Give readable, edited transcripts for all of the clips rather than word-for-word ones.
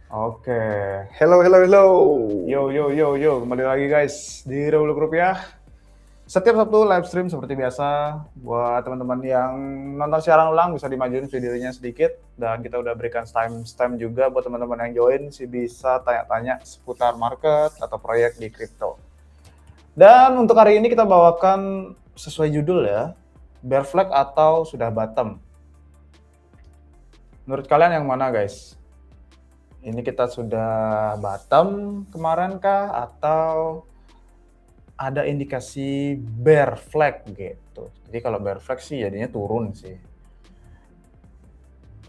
Oke, Hello, hello, hello. yo, kembali lagi guys di Revolusi Rupiah. Setiap Sabtu live stream seperti biasa. Buat teman-teman yang nonton siaran ulang bisa dimajuin videonya sedikit. Dan kita udah berikan timestamp juga buat teman-teman yang join sih bisa tanya-tanya seputar market atau proyek di kripto. Dan untuk hari ini kita bawakan sesuai judul ya, bear flag atau sudah bottom. Menurut kalian yang mana guys? Ini kita sudah bottom kemarin kah atau ada indikasi bear flag gitu. Jadi kalau bear flag sih jadinya turun sih.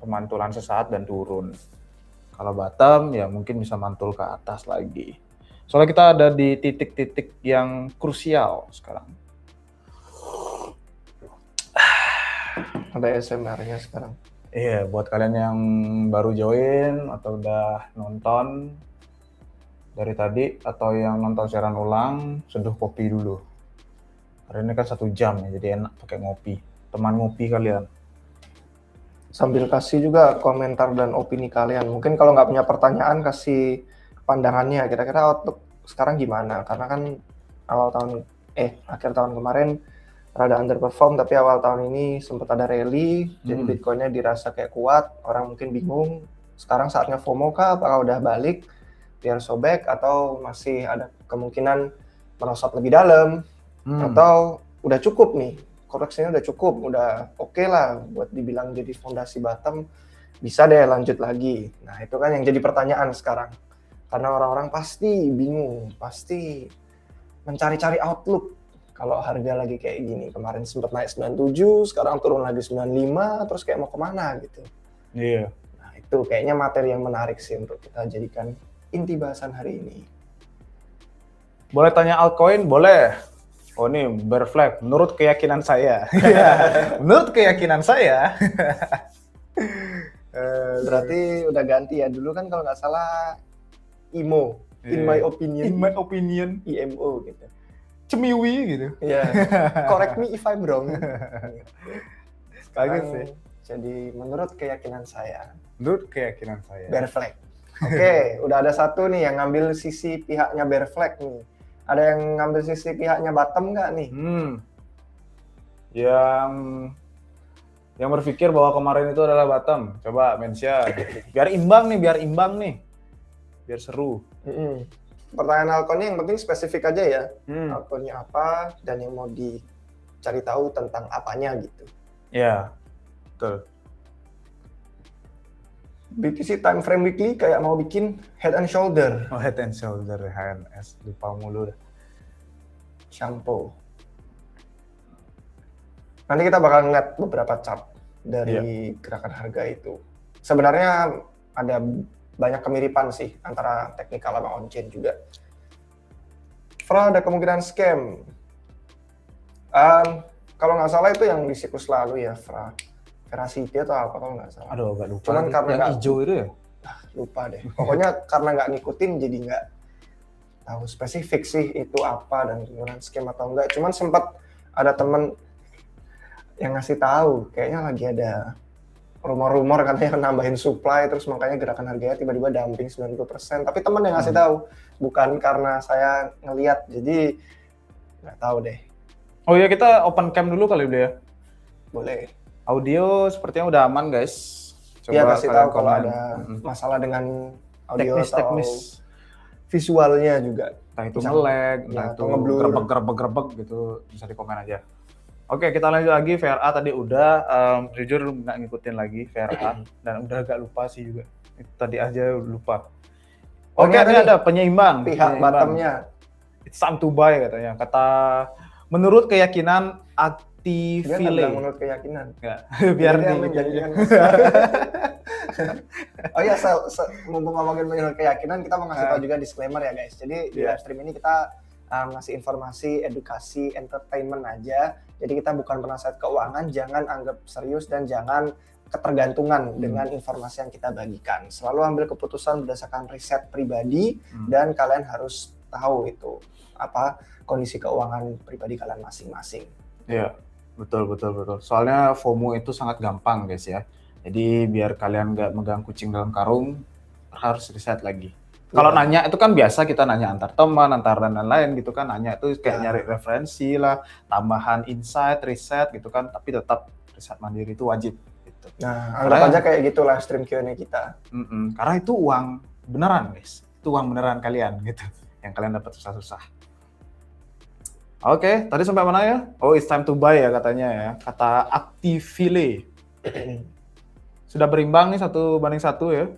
Pemantulan sesaat dan turun. Kalau bottom ya mungkin bisa mantul ke atas lagi. Soalnya kita ada di titik-titik yang krusial sekarang. Ada SMR-nya sekarang. Iya, buat kalian yang baru join atau udah nonton dari tadi atau yang nonton siaran ulang, seduh kopi dulu. Hari ini kan 1 jam ya, jadi enak pakai ngopi. Teman ngopi kalian. Sambil kasih juga komentar dan opini kalian. Mungkin kalau nggak punya pertanyaan, kasih pandangannya. Kira-kira outlook sekarang gimana? Karena kan akhir tahun kemarin rada underperform, tapi awal tahun ini sempat ada rally. Jadi Bitcoin-nya dirasa kayak kuat. Orang mungkin bingung. Sekarang saatnya FOMO kah? Apakah udah balik? Biar sobek atau masih ada kemungkinan merosot lebih dalam? Atau udah cukup nih, koreksinya udah cukup, udah oke lah buat dibilang jadi fondasi bottom, bisa deh lanjut lagi. Nah itu kan yang jadi pertanyaan sekarang, karena orang-orang pasti bingung, pasti mencari-cari outlook. Kalau harga lagi kayak gini, kemarin sempat naik 97, sekarang turun lagi 95, terus kayak mau kemana gitu. Iya. Nah itu kayaknya materi yang menarik sih untuk kita jadikan inti bahasan hari ini. Boleh tanya altcoin? Boleh. Oh ini bear flag, menurut keyakinan saya. Menurut keyakinan saya. Berarti udah ganti ya, dulu kan kalau nggak salah IMO, in my opinion. In my opinion. IMO gitu. Cemiwi gitu. Iya, correct me if I'm wrong. Sekarang Bagus sih. jadi menurut keyakinan saya, Menurut keyakinan saya. bear flag. Oke, udah ada satu nih yang ngambil sisi pihaknya bear flag nih. Ada yang ngambil sisi pihaknya bottom nggak nih? Yang berpikir bahwa kemarin itu adalah bottom, coba mention. Biar imbang nih. Biar seru. Pertanyaan altcoinnya yang penting spesifik aja ya. Altcoinnya apa dan yang mau dicari tahu tentang apanya gitu. Ya, betul. BTC time frame weekly kayak mau bikin head and shoulder. Oh, head and shoulder HNS, lupa mulu dah. Shampoo. Nanti kita bakal ngeliat beberapa chart dari gerakan harga itu. Sebenarnya ada banyak kemiripan sih antara teknikal sama on-chain juga. Fra ada kemungkinan scam. Kalau nggak salah itu yang di siklus lalu ya, Fra. Veracity atau apa kalau nggak salah. Aduh, agak lupa. Cuman karena yang hijau itu ya? Lupa deh. Pokoknya karena nggak ngikutin jadi nggak tahu spesifik sih itu apa dan kemudian scam atau enggak. Cuman sempat ada temen yang ngasih tahu kayaknya lagi ada rumor-rumor katanya nambahin supply terus makanya gerakan harganya tiba-tiba dumping 90%. Tapi temen yang ngasih tahu, bukan karena saya ngeliat, jadi nggak tahu deh. Oh iya, kita open cam dulu kali ya. Boleh. Audio sepertinya udah aman guys. Coba ya, kasih tahu kalau ada masalah dengan audio teknis visualnya juga. Entah itu nge-lag, entah itu gerbek gitu, bisa di komen aja. Oke, kita lanjut lagi. VRA tadi udah, jujur nggak ngikutin lagi VRA dan udah agak lupa sih juga. Tadi aja lupa. Oke, ini ada penyeimbang. Pihak bottomnya. It's time to buy katanya. Kata menurut keyakinan Dia menurut keyakinan. Nggak, biar dia menjadikan. Oh iya, mumpung ngomongin menurut keyakinan, kita mau ngasih tahu juga disclaimer ya guys. Jadi di live stream ini kita ngasih informasi, edukasi, entertainment aja. Jadi kita bukan penasihat keuangan, jangan anggap serius dan jangan ketergantungan dengan informasi yang kita bagikan. Selalu ambil keputusan berdasarkan riset pribadi dan kalian harus tahu itu apa kondisi keuangan pribadi kalian masing-masing. Iya. Betul. Soalnya FOMO itu sangat gampang guys ya. Jadi biar kalian nggak megang kucing dalam karung, harus riset lagi. Kalau nanya itu kan biasa kita nanya antar teman, antar dan lain-lain gitu kan, nanya itu kayak nyari referensi lah, tambahan insight, riset gitu kan, tapi tetap riset mandiri itu wajib gitu. Nah, anggap aja kayak gitu live stream Q&A kita. Karena itu uang beneran guys, itu uang beneran kalian gitu, yang kalian dapat susah-susah. Oke, tadi sampai mana ya? Oh, it's time to buy ya katanya ya, kata Activile. Sudah berimbang nih 1-1 ya.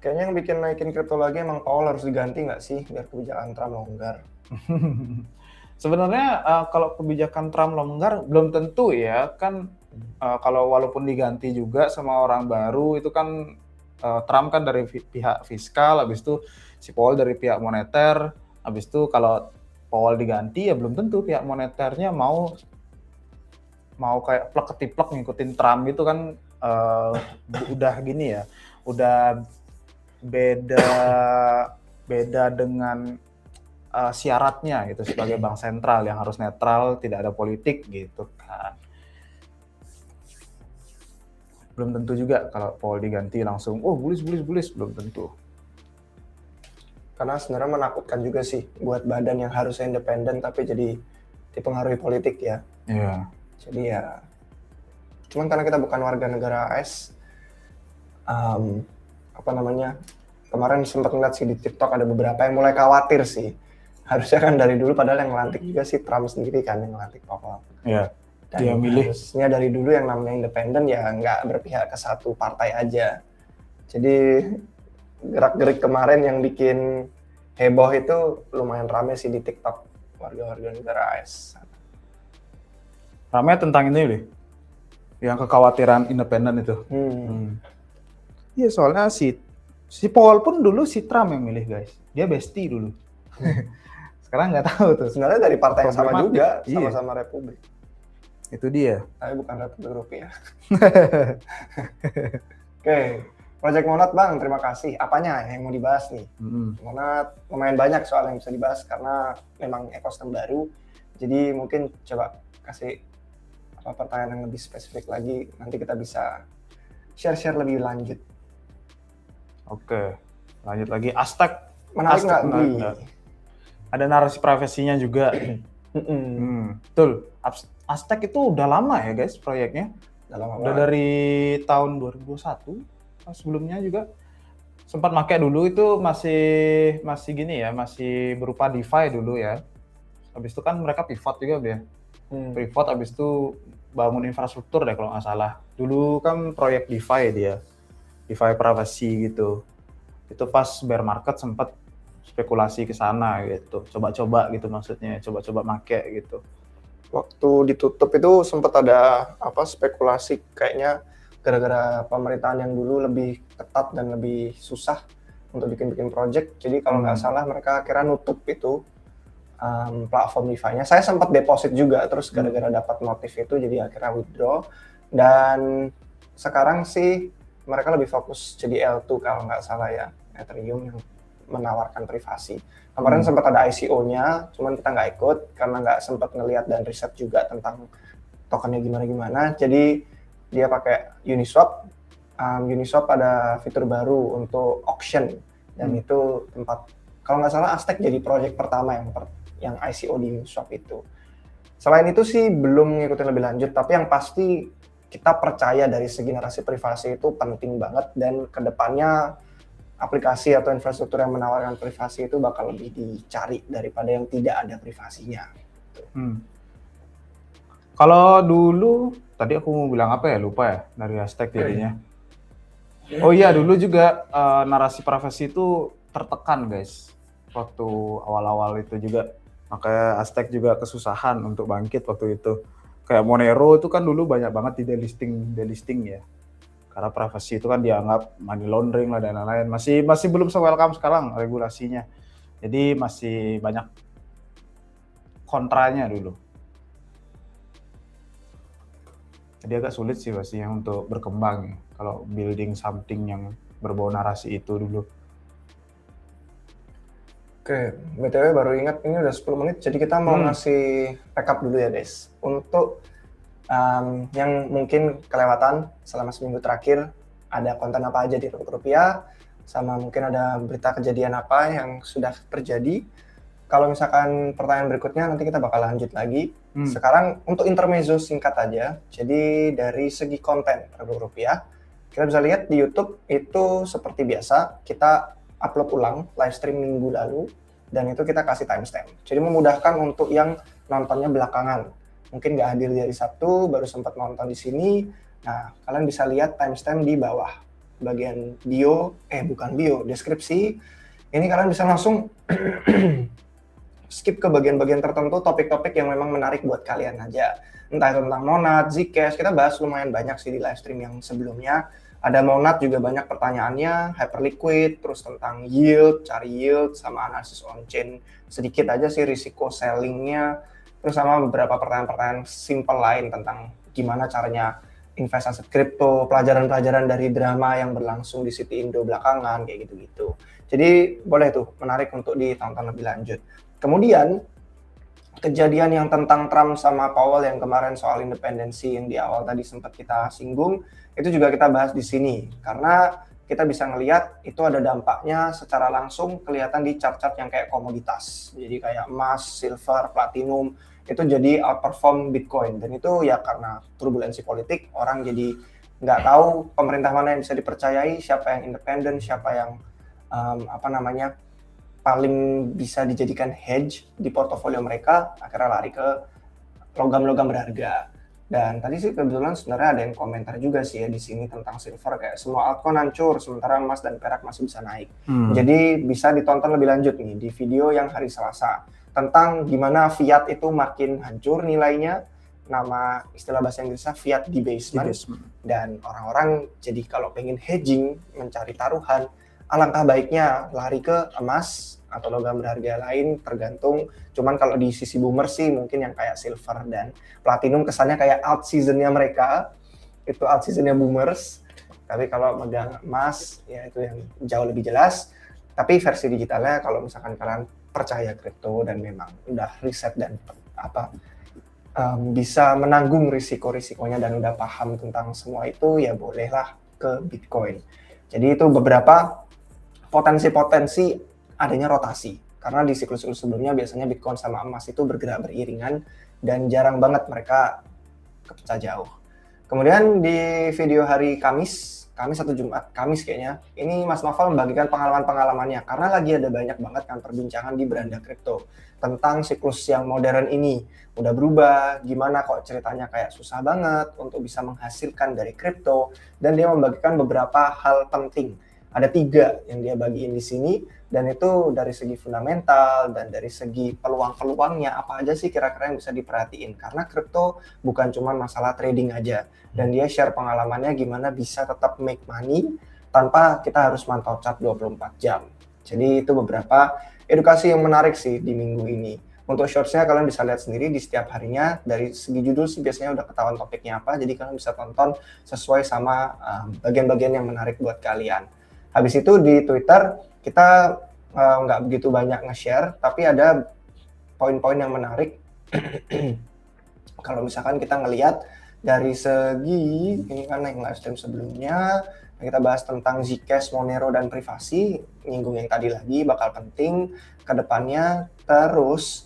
Kayaknya yang bikin naikin kripto lagi emang Powell harus diganti nggak sih biar kebijakan Trump longgar? Sebenarnya kalau kebijakan Trump longgar belum tentu ya kan, kalau walaupun diganti juga sama orang baru itu kan Trump kan dari pihak fiskal, habis itu si Powell dari pihak moneter, habis itu kalau Powell diganti ya belum tentu pihak moneternya mau kayak plek ketiplek ngikutin Trump gitu kan, udah gini ya, udah beda dengan syaratnya gitu sebagai bank sentral yang harus netral, tidak ada politik gitu kan. Belum tentu juga kalau Powell diganti langsung bullish belum tentu. Karena sebenarnya menakutkan juga sih buat badan yang harusnya independen tapi jadi dipengaruhi politik ya. Iya. Jadi ya, cuman karena kita bukan warga negara AS, kemarin sempat ngeliat sih di TikTok ada beberapa yang mulai khawatir sih. Harusnya kan dari dulu, padahal yang ngelantik juga si Trump sendiri kan yang ngelantik Powell. Iya. Dan dia milih. Harusnya dari dulu yang namanya independen ya nggak berpihak ke satu partai aja. Jadi gerak-gerik kemarin yang bikin heboh itu lumayan rame sih di TikTok warga-warga negara AS. Rame tentang ini deh, yang kekhawatiran independen itu. Iya, soalnya si Powell pun dulu si Trump yang milih guys, dia bestie dulu. Sekarang nggak tahu tuh. Sebenarnya dari partai yang sama juga, iya. sama-sama Republik. Itu dia. Tapi bukan Republik Rupiah. Oke, Project Monad Bang, terima kasih. Apanya yang mau dibahas nih? Monad lumayan banyak soal yang bisa dibahas karena memang ekosistem baru. Jadi mungkin coba kasih pertanyaan yang lebih spesifik lagi, nanti kita bisa share lebih lanjut. Oke, lanjut lagi. Aztec. Menarik nggak? Ada narasi privasinya juga. Betul. Aztec itu udah lama ya guys proyeknya. Udah dari tahun 2021. Sebelumnya juga sempat pakai dulu itu masih gini ya, masih berupa DeFi dulu ya. Habis itu kan mereka pivot juga dia. Pivot habis itu bangun infrastruktur deh kalau nggak salah. Dulu kan proyek DeFi dia. DeFi privasi gitu. Itu pas bear market sempat spekulasi ke sana gitu. Coba-coba gitu maksudnya, coba-coba make gitu. Waktu ditutup itu sempat ada spekulasi kayaknya gara-gara pemerintahan yang dulu lebih ketat dan lebih susah untuk bikin project. Jadi kalau nggak salah mereka akhirnya nutup itu platform DeFi-nya. Saya sempat deposit juga, terus gara-gara dapat notif itu jadi akhirnya withdraw. Dan sekarang sih mereka lebih fokus jadi L2 kalau nggak salah ya, Ethereum yang menawarkan privasi. Kemarin sempat ada ICO-nya, cuman kita nggak ikut karena nggak sempat ngelihat dan riset juga tentang tokennya gimana-gimana. Jadi dia pakai Uniswap. Uniswap ada fitur baru untuk auction dan itu tempat, kalau nggak salah Aztec jadi project pertama yang ICO di Uniswap itu. Selain itu sih belum ngikutin lebih lanjut, tapi yang pasti kita percaya dari segi narasi privasi itu penting banget dan kedepannya aplikasi atau infrastruktur yang menawarkan privasi itu bakal lebih dicari daripada yang tidak ada privasinya. Kalau dulu, tadi aku mau bilang apa ya, lupa ya, dari Aztec jadinya. Oh iya, dulu juga narasi privasi itu tertekan guys, waktu awal-awal itu juga. Makanya Aztec juga kesusahan untuk bangkit waktu itu. Kayak Monero itu kan dulu banyak banget di delisting ya. Karena privasi itu kan dianggap money laundering lah dan lain-lain. Masih belum se-welcome sekarang regulasinya. Jadi masih banyak kontranya dulu. Jadi agak sulit sih pastinya untuk berkembang ya, kalau building something yang berbau narasi itu dulu. Oke, BTW baru ingat ini udah 10 menit, jadi kita mau ngasih recap dulu ya guys. Untuk yang mungkin kelewatan selama seminggu terakhir, ada konten apa aja di Rupiah, sama mungkin ada berita kejadian apa yang sudah terjadi. Kalau misalkan pertanyaan berikutnya nanti kita bakal lanjut lagi. Sekarang untuk intermezzo singkat aja. Jadi dari segi konten Rupiah, kita bisa lihat di YouTube itu seperti biasa kita upload ulang live stream minggu lalu dan itu kita kasih timestamp. Jadi memudahkan untuk yang nontonnya belakangan. Mungkin nggak hadir dari Sabtu, baru sempat nonton di sini. Nah, kalian bisa lihat timestamp di bawah. Bagian deskripsi. Ini kalian bisa langsung skip ke bagian-bagian tertentu, topik-topik yang memang menarik buat kalian aja. Entah itu tentang Monad, Zcash, kita bahas lumayan banyak sih di live stream yang sebelumnya. Ada Monad juga banyak pertanyaannya, Hyperliquid, terus tentang yield, cari yield, sama analisis on-chain. Sedikit aja sih risiko sellingnya, terus sama beberapa pertanyaan-pertanyaan simple lain tentang gimana caranya investasi kripto, pelajaran-pelajaran dari drama yang berlangsung di City Indo belakangan, kayak gitu-gitu. Jadi boleh tuh, menarik untuk ditonton lebih lanjut. Kemudian, kejadian yang tentang Trump sama Powell yang kemarin soal independensi yang di awal tadi sempat kita singgung, itu juga kita bahas di sini. Karena kita bisa ngelihat itu ada dampaknya secara langsung kelihatan di chart-chart yang kayak komoditas. Jadi kayak emas, silver, platinum, itu jadi outperform Bitcoin. Dan itu ya karena turbulensi politik, orang jadi nggak tahu pemerintah mana yang bisa dipercayai, siapa yang independen, siapa yang paling bisa dijadikan hedge di portofolio mereka, akhirnya lari ke logam-logam berharga. Dan tadi sih kebetulan sebenarnya ada yang komentar juga sih ya di sini tentang silver, kayak semua altcoin hancur sementara emas dan perak masih bisa naik. Jadi bisa ditonton lebih lanjut nih di video yang hari Selasa tentang gimana fiat itu makin hancur nilainya. Nama istilah bahasa Inggrisnya fiat debasement. Dan orang-orang jadi kalau pengen hedging, mencari taruhan, alangkah baiknya lari ke emas atau logam berharga lain, tergantung. Cuman kalau di sisi boomer sih mungkin yang kayak silver dan platinum kesannya kayak alt seasonnya mereka, itu alt seasonnya boomers. Tapi kalau megang emas ya itu yang jauh lebih jelas. Tapi versi digitalnya kalau misalkan kalian percaya kripto dan memang udah riset dan bisa menanggung risiko-risikonya dan udah paham tentang semua itu, ya bolehlah ke Bitcoin. Jadi itu beberapa potensi-potensi adanya rotasi. Karena di siklus-siklus sebelumnya biasanya Bitcoin sama emas itu bergerak beriringan dan jarang banget mereka kepecah jauh. Kemudian di video hari Kamis atau Jumat, Kamis kayaknya, ini Mas Novel membagikan pengalaman-pengalamannya karena lagi ada banyak banget kan perbincangan di beranda kripto tentang siklus yang modern ini. Udah berubah, gimana kok ceritanya kayak susah banget untuk bisa menghasilkan dari kripto, dan dia membagikan beberapa hal penting. Ada 3 yang dia bagiin di sini, dan itu dari segi fundamental dan dari segi peluang-peluangnya apa aja sih kira-kira yang bisa diperhatiin. Karena kripto bukan cuma masalah trading aja, dan dia share pengalamannya gimana bisa tetap make money tanpa kita harus mantau chart 24 jam. Jadi itu beberapa edukasi yang menarik sih di minggu ini. Untuk shortsnya kalian bisa lihat sendiri di setiap harinya. Dari segi judul sih biasanya udah ketahuan topiknya apa, jadi kalian bisa tonton sesuai sama bagian-bagian yang menarik buat kalian. Habis itu di Twitter kita nggak begitu banyak nge-share, tapi ada poin-poin yang menarik. Kalau misalkan kita ngelihat dari segi, ini kan yang live stream sebelumnya, kita bahas tentang Zcash, Monero, dan privasi, nyinggung yang tadi lagi, bakal penting ke depannya. Terus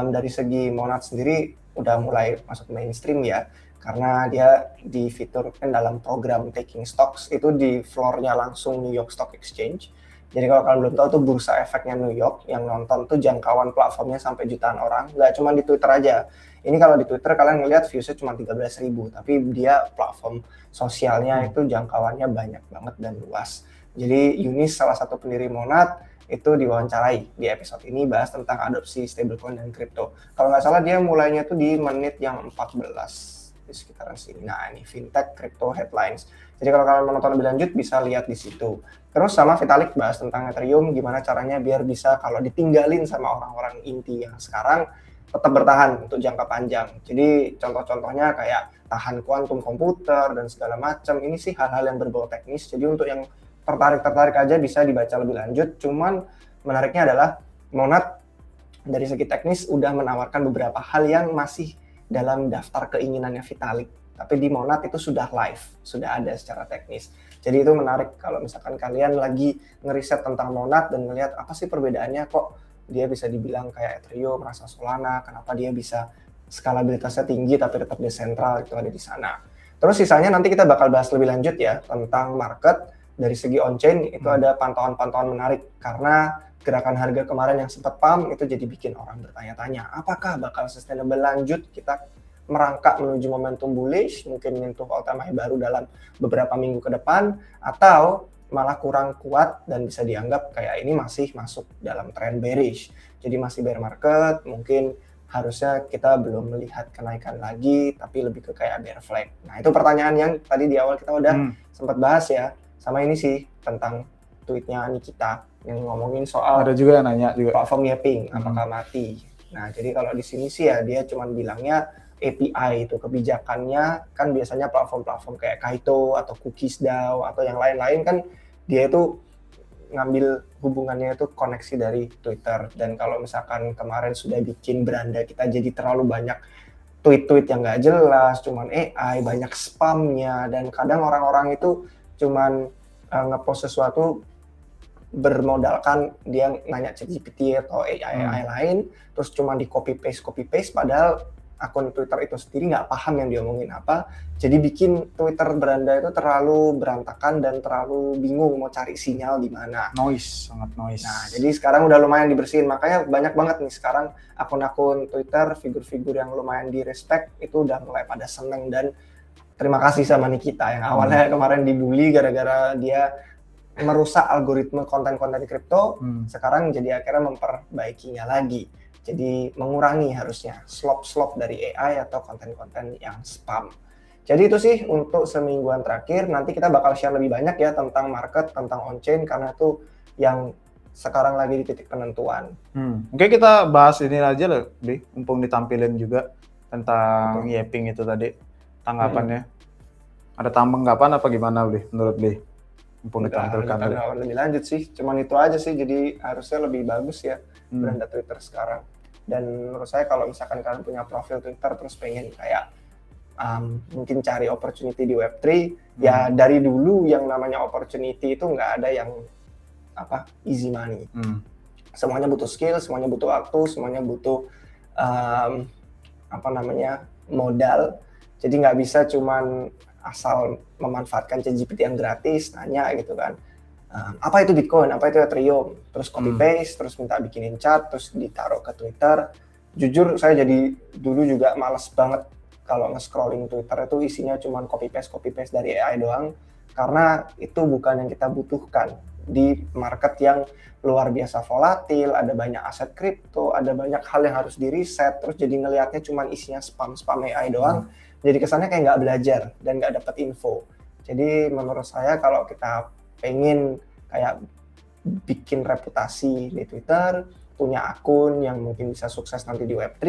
dari segi Monad sendiri udah mulai masuk mainstream ya, karena dia difiturkan dalam program taking stocks, itu di floor-nya langsung New York Stock Exchange. Jadi kalau kalian belum tahu tuh bursa efeknya New York, yang nonton tuh jangkauan platformnya sampai jutaan orang, nggak cuma di Twitter aja. Ini kalau di Twitter kalian ngelihat viewsnya cuma 13.000, tapi dia platform sosialnya itu jangkauannya banyak banget dan luas. Jadi Yunis, salah satu pendiri Monad, itu diwawancarai di episode ini, bahas tentang adopsi stablecoin dan kripto. Kalau nggak salah dia mulainya tuh di menit yang 14. Di sekitaran sini. Nah, ini fintech crypto headlines. Jadi kalau kalian mau nonton lebih lanjut bisa lihat di situ. Terus sama Vitalik bahas tentang Ethereum, gimana caranya biar bisa kalau ditinggalin sama orang-orang inti yang sekarang tetap bertahan untuk jangka panjang. Jadi contoh-contohnya kayak tahan kuantum komputer dan segala macam. Ini sih hal-hal yang berbau teknis. Jadi untuk yang tertarik aja bisa dibaca lebih lanjut. Cuman menariknya adalah Monad dari segi teknis udah menawarkan beberapa hal yang masih dalam daftar keinginannya Vitalik, tapi di Monad itu sudah live, sudah ada secara teknis. Jadi itu menarik kalau misalkan kalian lagi ngeriset tentang Monad dan ngelihat apa sih perbedaannya kok dia bisa dibilang kayak Ethereum, rasa Solana, kenapa dia bisa skalabilitasnya tinggi tapi tetap desentral, itu ada di sana. Terus sisanya nanti kita bakal bahas lebih lanjut ya tentang market dari segi on-chain, itu ada pantauan-pantauan menarik karena gerakan harga kemarin yang sempat pump itu jadi bikin orang bertanya-tanya apakah bakal sustainable lanjut, kita merangkak menuju momentum bullish, mungkin menyentuh all-time high baru dalam beberapa minggu ke depan, atau malah kurang kuat dan bisa dianggap kayak ini masih masuk dalam trend bearish. Jadi masih bear market, mungkin harusnya kita belum melihat kenaikan lagi, tapi lebih ke kayak bear flag. Nah itu pertanyaan yang tadi di awal kita udah sempat bahas ya, sama ini sih tentang tweetnya Nikita yang ngomongin soal Ada juga yang nanya juga. platform Yaping, apakah mati. Nah jadi kalau di sini sih ya dia cuman bilangnya API itu kebijakannya kan biasanya platform-platform kayak Kaito atau Cookies DAO atau yang lain-lain kan dia itu ngambil hubungannya itu koneksi dari Twitter, dan kalau misalkan kemarin sudah bikin beranda kita jadi terlalu banyak tweet-tweet yang nggak jelas, cuman AI, banyak spamnya, dan kadang orang-orang itu cuman ngepost sesuatu bermodalkan dia nanya ChatGPT atau AI lain, terus cuma di copy paste, padahal akun Twitter itu sendiri nggak paham yang diomongin apa, jadi bikin Twitter beranda itu terlalu berantakan dan terlalu bingung mau cari sinyal di mana. Noise, sangat noise. Nah, jadi sekarang udah lumayan dibersihin, makanya banyak banget nih sekarang akun-akun Twitter, figur-figur yang lumayan di-respect itu udah mulai pada seneng, dan terima kasih sama Nikita yang awalnya kemarin dibully gara-gara dia merusak algoritma konten-konten kripto, sekarang jadi akhirnya memperbaikinya lagi. Jadi mengurangi harusnya slop-slop dari AI atau konten-konten yang spam. Jadi itu sih untuk semingguan terakhir, nanti kita bakal share lebih banyak ya tentang market, tentang on-chain, karena itu yang sekarang lagi di titik penentuan. Oke, kita bahas ini aja loh, Bi. Mumpung ditampilin juga tentang Yaping itu tadi, tanggapannya. Ada tanggapan apa gimana, Bi, menurut Bi? Mumpung ditampilkan tadi. Lebih lanjut sih, cuman itu aja sih, jadi harusnya lebih bagus ya beranda Twitter sekarang. Dan menurut saya kalau misalkan kalian punya profil Twitter terus pengen kayak mungkin cari opportunity di Web3, ya dari dulu yang namanya opportunity itu nggak ada yang easy money. Semuanya butuh skill, semuanya butuh waktu, semuanya butuh modal. Jadi nggak bisa cuman asal memanfaatkan ChatGPT yang gratis, nanya gitu kan. Apa itu Bitcoin, apa itu Ethereum, terus copy paste, terus minta bikinin chart, terus ditaruh ke Twitter. Jujur saya jadi dulu juga males banget kalau nge-scrolling Twitter itu isinya cuma copy paste dari AI doang, karena itu bukan yang kita butuhkan di market yang luar biasa volatil, ada banyak aset kripto, ada banyak hal yang harus di riset, terus jadi ngelihatnya cuma isinya spam AI doang, jadi kesannya kayak nggak belajar dan nggak dapat info. Jadi menurut saya kalau kita pengen kayak bikin reputasi di Twitter, punya akun yang mungkin bisa sukses nanti di Web3,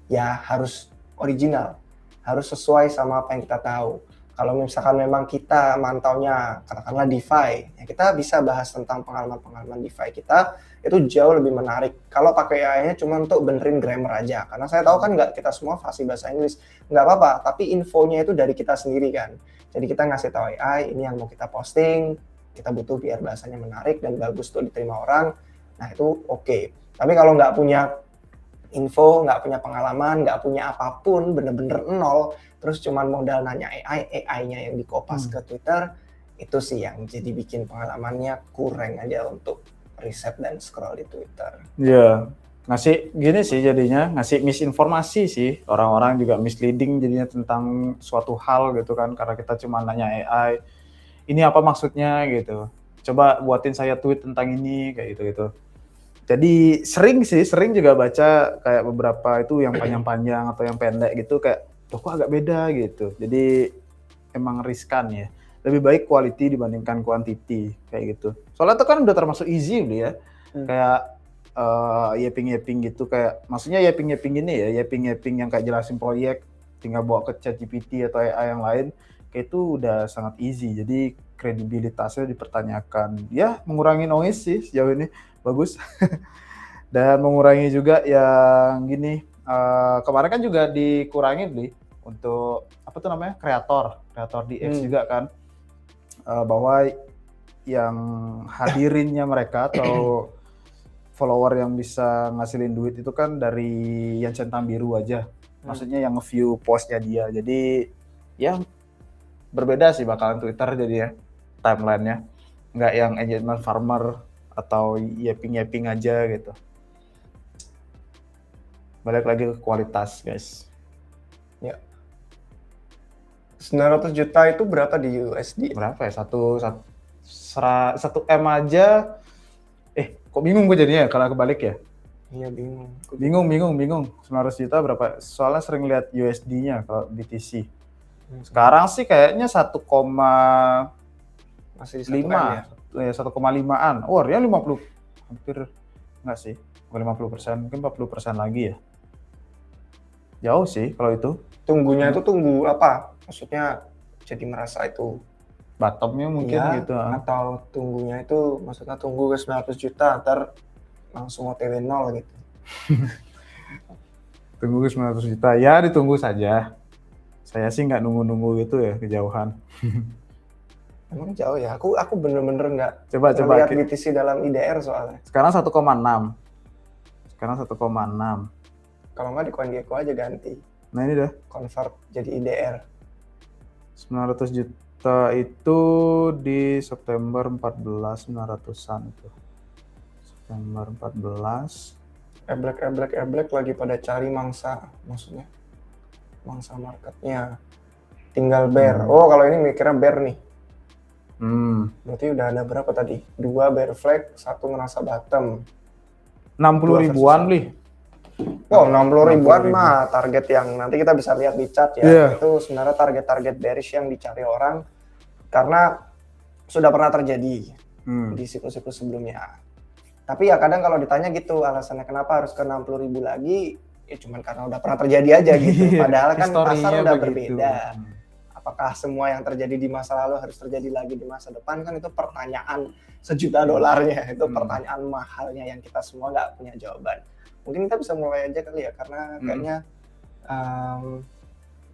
ya harus original, harus sesuai sama apa yang kita tahu. Kalau misalkan memang kita mantaunya katakanlah DeFi, ya kita bisa bahas tentang pengalaman-pengalaman DeFi kita, itu jauh lebih menarik. Kalau pakai AI-nya cuma untuk benerin grammar aja, karena saya tahu kan nggak kita semua fasih bahasa Inggris, nggak apa-apa, tapi infonya itu dari kita sendiri kan. Jadi kita ngasih tahu AI, ini yang mau kita posting, kita butuh biar bahasanya menarik dan bagus tuh diterima orang, nah itu oke. Tapi kalau nggak punya info, nggak punya pengalaman, nggak punya apapun, bener-bener nol, terus cuman modal nanya AI-nya yang dikopas ke Twitter, itu sih yang jadi bikin pengalamannya kurang aja untuk riset dan scroll di Twitter. Iya, ngasih gini sih jadinya, ngasih misinformasi sih, orang-orang juga misleading jadinya tentang suatu hal gitu kan, karena kita cuma nanya AI, ini apa maksudnya gitu, coba buatin saya tweet tentang ini, kayak gitu-gitu. Jadi sering juga baca kayak beberapa itu yang panjang-panjang atau yang pendek gitu, kayak kok agak beda gitu. Jadi emang riskan ya. Lebih baik quality dibandingkan quantity kayak gitu. Soalnya itu kan udah termasuk easy ya. Kayak yaping gitu, kayak maksudnya yaping ini ya, yaping yang kayak jelasin proyek tinggal bawa ke ChatGPT atau AI yang lain, kayak itu udah sangat easy. Jadi kredibilitasnya dipertanyakan. Ya mengurangi noise sih sejauh ini bagus. Dan mengurangi juga yang gini, kemarin kan juga dikurangin nih untuk apa tuh namanya kreator di X juga kan, bahwa yang hadirinnya mereka atau follower yang bisa ngasilin duit itu kan dari yang centang biru aja. Maksudnya yang nge-view postnya dia. Jadi ya berbeda sih bakalan Twitter jadi ya timelinenya. Nggak yang engagement farmer atau yapping aja gitu. Balik lagi ke kualitas guys. Ya. 900 juta itu berapa di USD? Berapa ya? 1 M aja. Kok bingung gue jadinya ya kalau kebalik ya? Iya bingung. Bingung. 900 juta berapa? Soalnya sering lihat USD-nya kalau BTC. Sekarang sih kayaknya 1,5 masih di 1 M ya? 1,5-an. Oh, ya 50 hampir enggak sih? 50%, mungkin 40% lagi ya. Jauh sih kalau itu. Tunggunya itu tunggu apa? Maksudnya jadi merasa itu Bottomnya mungkin iya, gitu. atau tunggunya itu maksudnya tunggu ke 900 juta ntar langsung OTW 0 gitu. Tunggu ke 900 juta. Ya ditunggu saja. Saya sih nggak nunggu-nunggu gitu ya kejauhan. Emang jauh ya? Aku bener-bener nggak Coba lihat BTC dalam IDR soalnya. Sekarang 1,6. Sekarang 1,6. Kalau nggak di CoinGecko aja ganti. Nah ini dah. Convert jadi IDR. 900 juta itu di September 14 900-an itu. September 14. Eblek lagi pada cari mangsa, maksudnya mangsa marketnya. Tinggal bear. Oh kalau ini mikirnya bear nih. Berarti udah ada berapa tadi? 2 bear flag, 1 ngerasa bottom. 60 ribuan Li. Wow, 60 ribuan mah target yang nanti kita bisa lihat di chat ya. Yeah. Itu sebenarnya target-target bearish yang dicari orang karena sudah pernah terjadi di siklus-siklus sebelumnya. Tapi ya kadang kalau ditanya gitu alasannya kenapa harus ke 60 ribu lagi, ya cuman karena udah pernah terjadi aja gitu. Padahal kan pasar udah berbeda. Apakah semua yang terjadi di masa lalu harus terjadi lagi di masa depan, kan itu pertanyaan $1 juta. Itu pertanyaan mahalnya yang kita semua nggak punya jawaban. Mungkin kita bisa mulai aja kali ya, karena kayaknya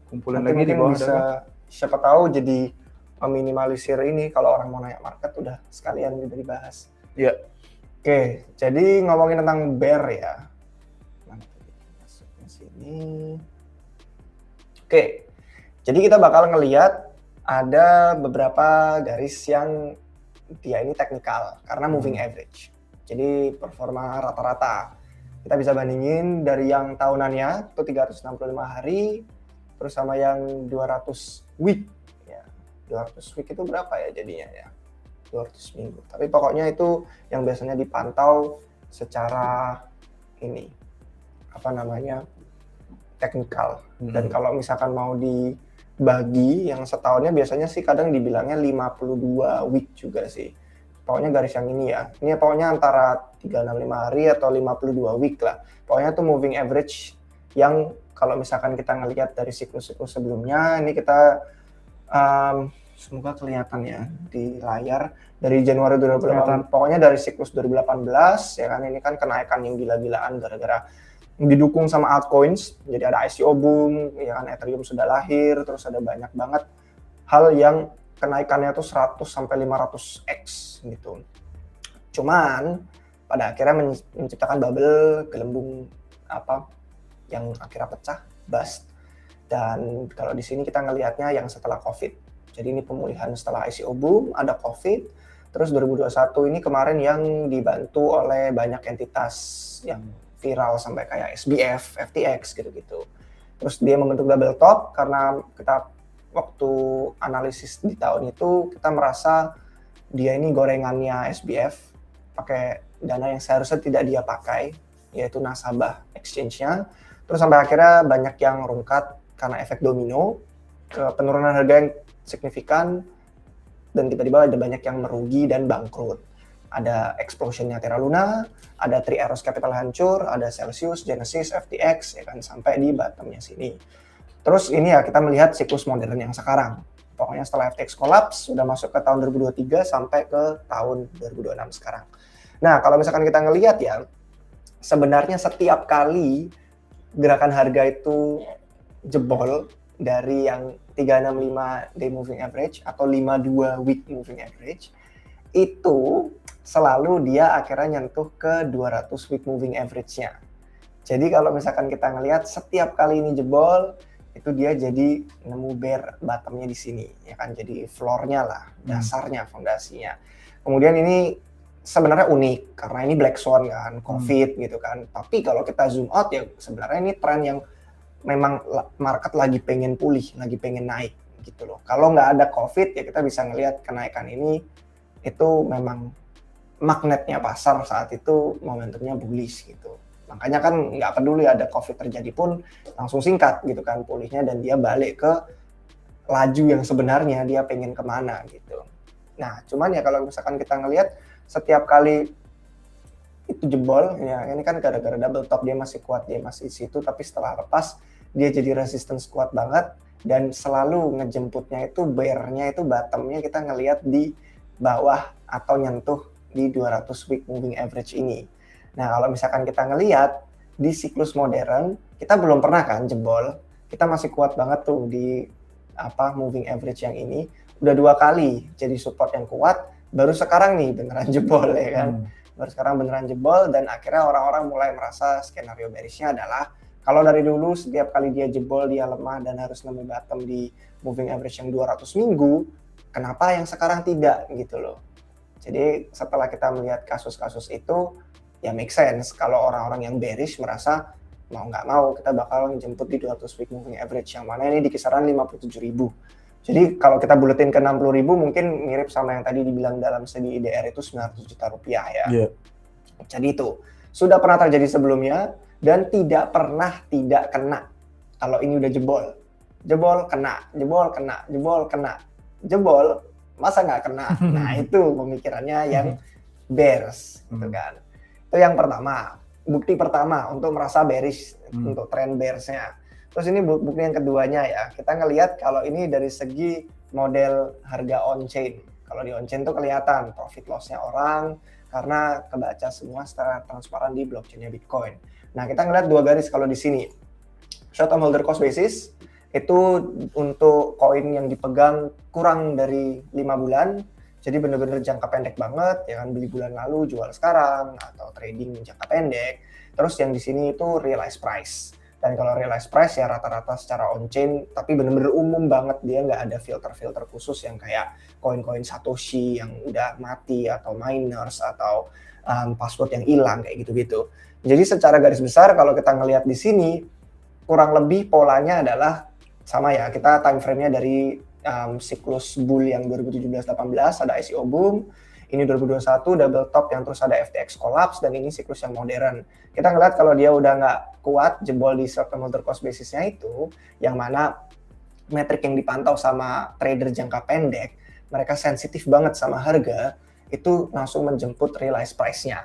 kumpulin lagi di bawah bisa, siapa tahu jadi meminimalisir ini kalau orang mau nanya market udah sekalian udah dibahas. Iya. Oke, jadi ngomongin tentang bear ya. Masuknya sini. Oke, jadi kita bakal ngelihat ada beberapa garis yang dia ini teknikal karena moving average. Jadi performa rata-rata. Kita bisa bandingin dari yang tahunannya itu 365 hari terus sama yang 200 week ya. 200 week itu berapa ya jadinya ya? 200 minggu. Tapi pokoknya itu yang biasanya dipantau secara ini apa namanya? Teknikal. Dan kalau misalkan mau dibagi yang setahunnya biasanya sih kadang dibilangnya 52 week juga sih. Pokoknya garis yang ini ya. Ini pokoknya antara 365 hari atau 52 week lah. Pokoknya itu moving average yang kalau misalkan kita ngelihat dari siklus-siklus sebelumnya, ini kita semoga kelihatan ya di layar dari Januari 2018. Pokoknya dari siklus 2018 ya kan, ini kan kenaikan yang gila-gilaan gara-gara didukung sama altcoins. Jadi ada ICO boom, ya kan, Ethereum sudah lahir, terus ada banyak banget hal yang kenaikannya tuh 100 sampai 500x gitu. Cuman pada akhirnya menciptakan bubble, gelembung apa yang akhirnya pecah, bust. Dan kalau di sini kita ngelihatnya yang setelah COVID. Jadi ini pemulihan setelah ICO boom, ada COVID. Terus 2021 ini kemarin yang dibantu oleh banyak entitas yang viral sampai kayak SBF, FTX gitu-gitu. Terus dia membentuk double top karena kita waktu analisis di tahun itu kita merasa dia ini gorengannya SBF pakai dana yang seharusnya tidak dia pakai, yaitu nasabah exchange-nya. Terus sampai akhirnya banyak yang rungkat karena efek domino ke penurunan harga yang signifikan dan tiba-tiba ada banyak yang merugi dan bangkrut. Ada explosion-nya Terra Luna, ada Three Arrows Capital hancur, ada Celsius, Genesis, FTX, ya kan, sampai di bottom-nya sini. Terus ini ya kita melihat siklus modern yang sekarang. Pokoknya setelah FTX collapse, sudah masuk ke tahun 2023 sampai ke tahun 2026 sekarang. Nah, kalau misalkan kita ngelihat ya, sebenarnya setiap kali gerakan harga itu jebol dari yang 365 day moving average atau 52 week moving average, itu selalu dia akhirnya nyentuh ke 200 week moving average-nya. Jadi kalau misalkan kita ngelihat setiap kali ini jebol, itu dia jadi nemu bear bottom-nya di sini, ya kan, jadi floor-nya lah, dasarnya, fondasinya. Kemudian ini sebenarnya unik karena ini black swan kan, COVID gitu kan. Tapi kalau kita zoom out ya sebenarnya ini tren yang memang market lagi pengen pulih, lagi pengen naik gitu loh. Kalau nggak ada COVID ya kita bisa ngelihat kenaikan ini itu memang magnetnya pasar saat itu momentumnya bullish gitu. Makanya kan nggak peduli ada COVID terjadi pun langsung singkat gitu kan pulihnya dan dia balik ke laju yang sebenarnya dia pengen kemana gitu. Nah cuman ya kalau misalkan kita ngelihat setiap kali itu jebol, ya ini kan gara-gara double top dia masih kuat, dia masih di situ, tapi setelah lepas dia jadi resistance kuat banget dan selalu ngejemputnya itu bear-nya itu bottom-nya kita ngelihat di bawah atau nyentuh di 200 week moving average ini. Nah kalau misalkan kita ngelihat di siklus modern, kita belum pernah kan jebol, kita masih kuat banget tuh di moving average yang ini, udah 2 kali jadi support yang kuat, baru sekarang nih beneran jebol ya kan. Baru sekarang beneran jebol dan akhirnya orang-orang mulai merasa skenario bearish-nya adalah kalau dari dulu setiap kali dia jebol dia lemah dan harus nemu bottom di moving average yang 200 minggu, kenapa yang sekarang tidak gitu loh. Jadi setelah kita melihat kasus-kasus itu ya make sense kalau orang-orang yang bearish merasa mau nggak mau kita bakal jemput di 200 week moving average yang mana ini di kisaran 57.000. Jadi kalau kita buletin ke 60.000 mungkin mirip sama yang tadi dibilang dalam segi IDR itu 900 juta rupiah ya. Yeah. Jadi itu sudah pernah terjadi sebelumnya dan tidak pernah tidak kena. Kalau ini udah jebol, jebol kena, jebol kena, jebol kena, jebol masa nggak kena. Nah itu pemikirannya yang bears gitu kan. Itu yang pertama, bukti pertama untuk merasa bearish untuk trend bearsnya. Terus ini bukti yang keduanya ya, kita ngelihat kalau ini dari segi model harga on-chain. Kalau di on-chain tuh kelihatan profit loss-nya orang karena kebaca semua secara transparan di blockchain-nya Bitcoin. Nah kita ngelihat 2 garis kalau di sini. Short term holder cost basis itu untuk koin yang dipegang kurang dari 5 bulan. Jadi benar-benar jangka pendek banget, ya kan, beli bulan lalu, jual sekarang, atau trading jangka pendek. Terus yang di sini itu realized price. Dan kalau realized price ya rata-rata secara on-chain, tapi benar-benar umum banget, dia nggak ada filter-filter khusus yang kayak koin-koin Satoshi yang udah mati, atau miners, atau password yang hilang, kayak gitu-gitu. Jadi secara garis besar kalau kita ngelihat di sini, kurang lebih polanya adalah sama ya, kita time frame-nya dari siklus bull yang 2017-18 ada ICO boom, ini 2021 double top yang terus ada FTX collapse, dan ini siklus yang modern. Kita ngeliat kalau dia udah nggak kuat jebol di short term holder cost basis-nya itu, yang mana metrik yang dipantau sama trader jangka pendek, mereka sensitif banget sama harga, itu langsung menjemput realized price-nya,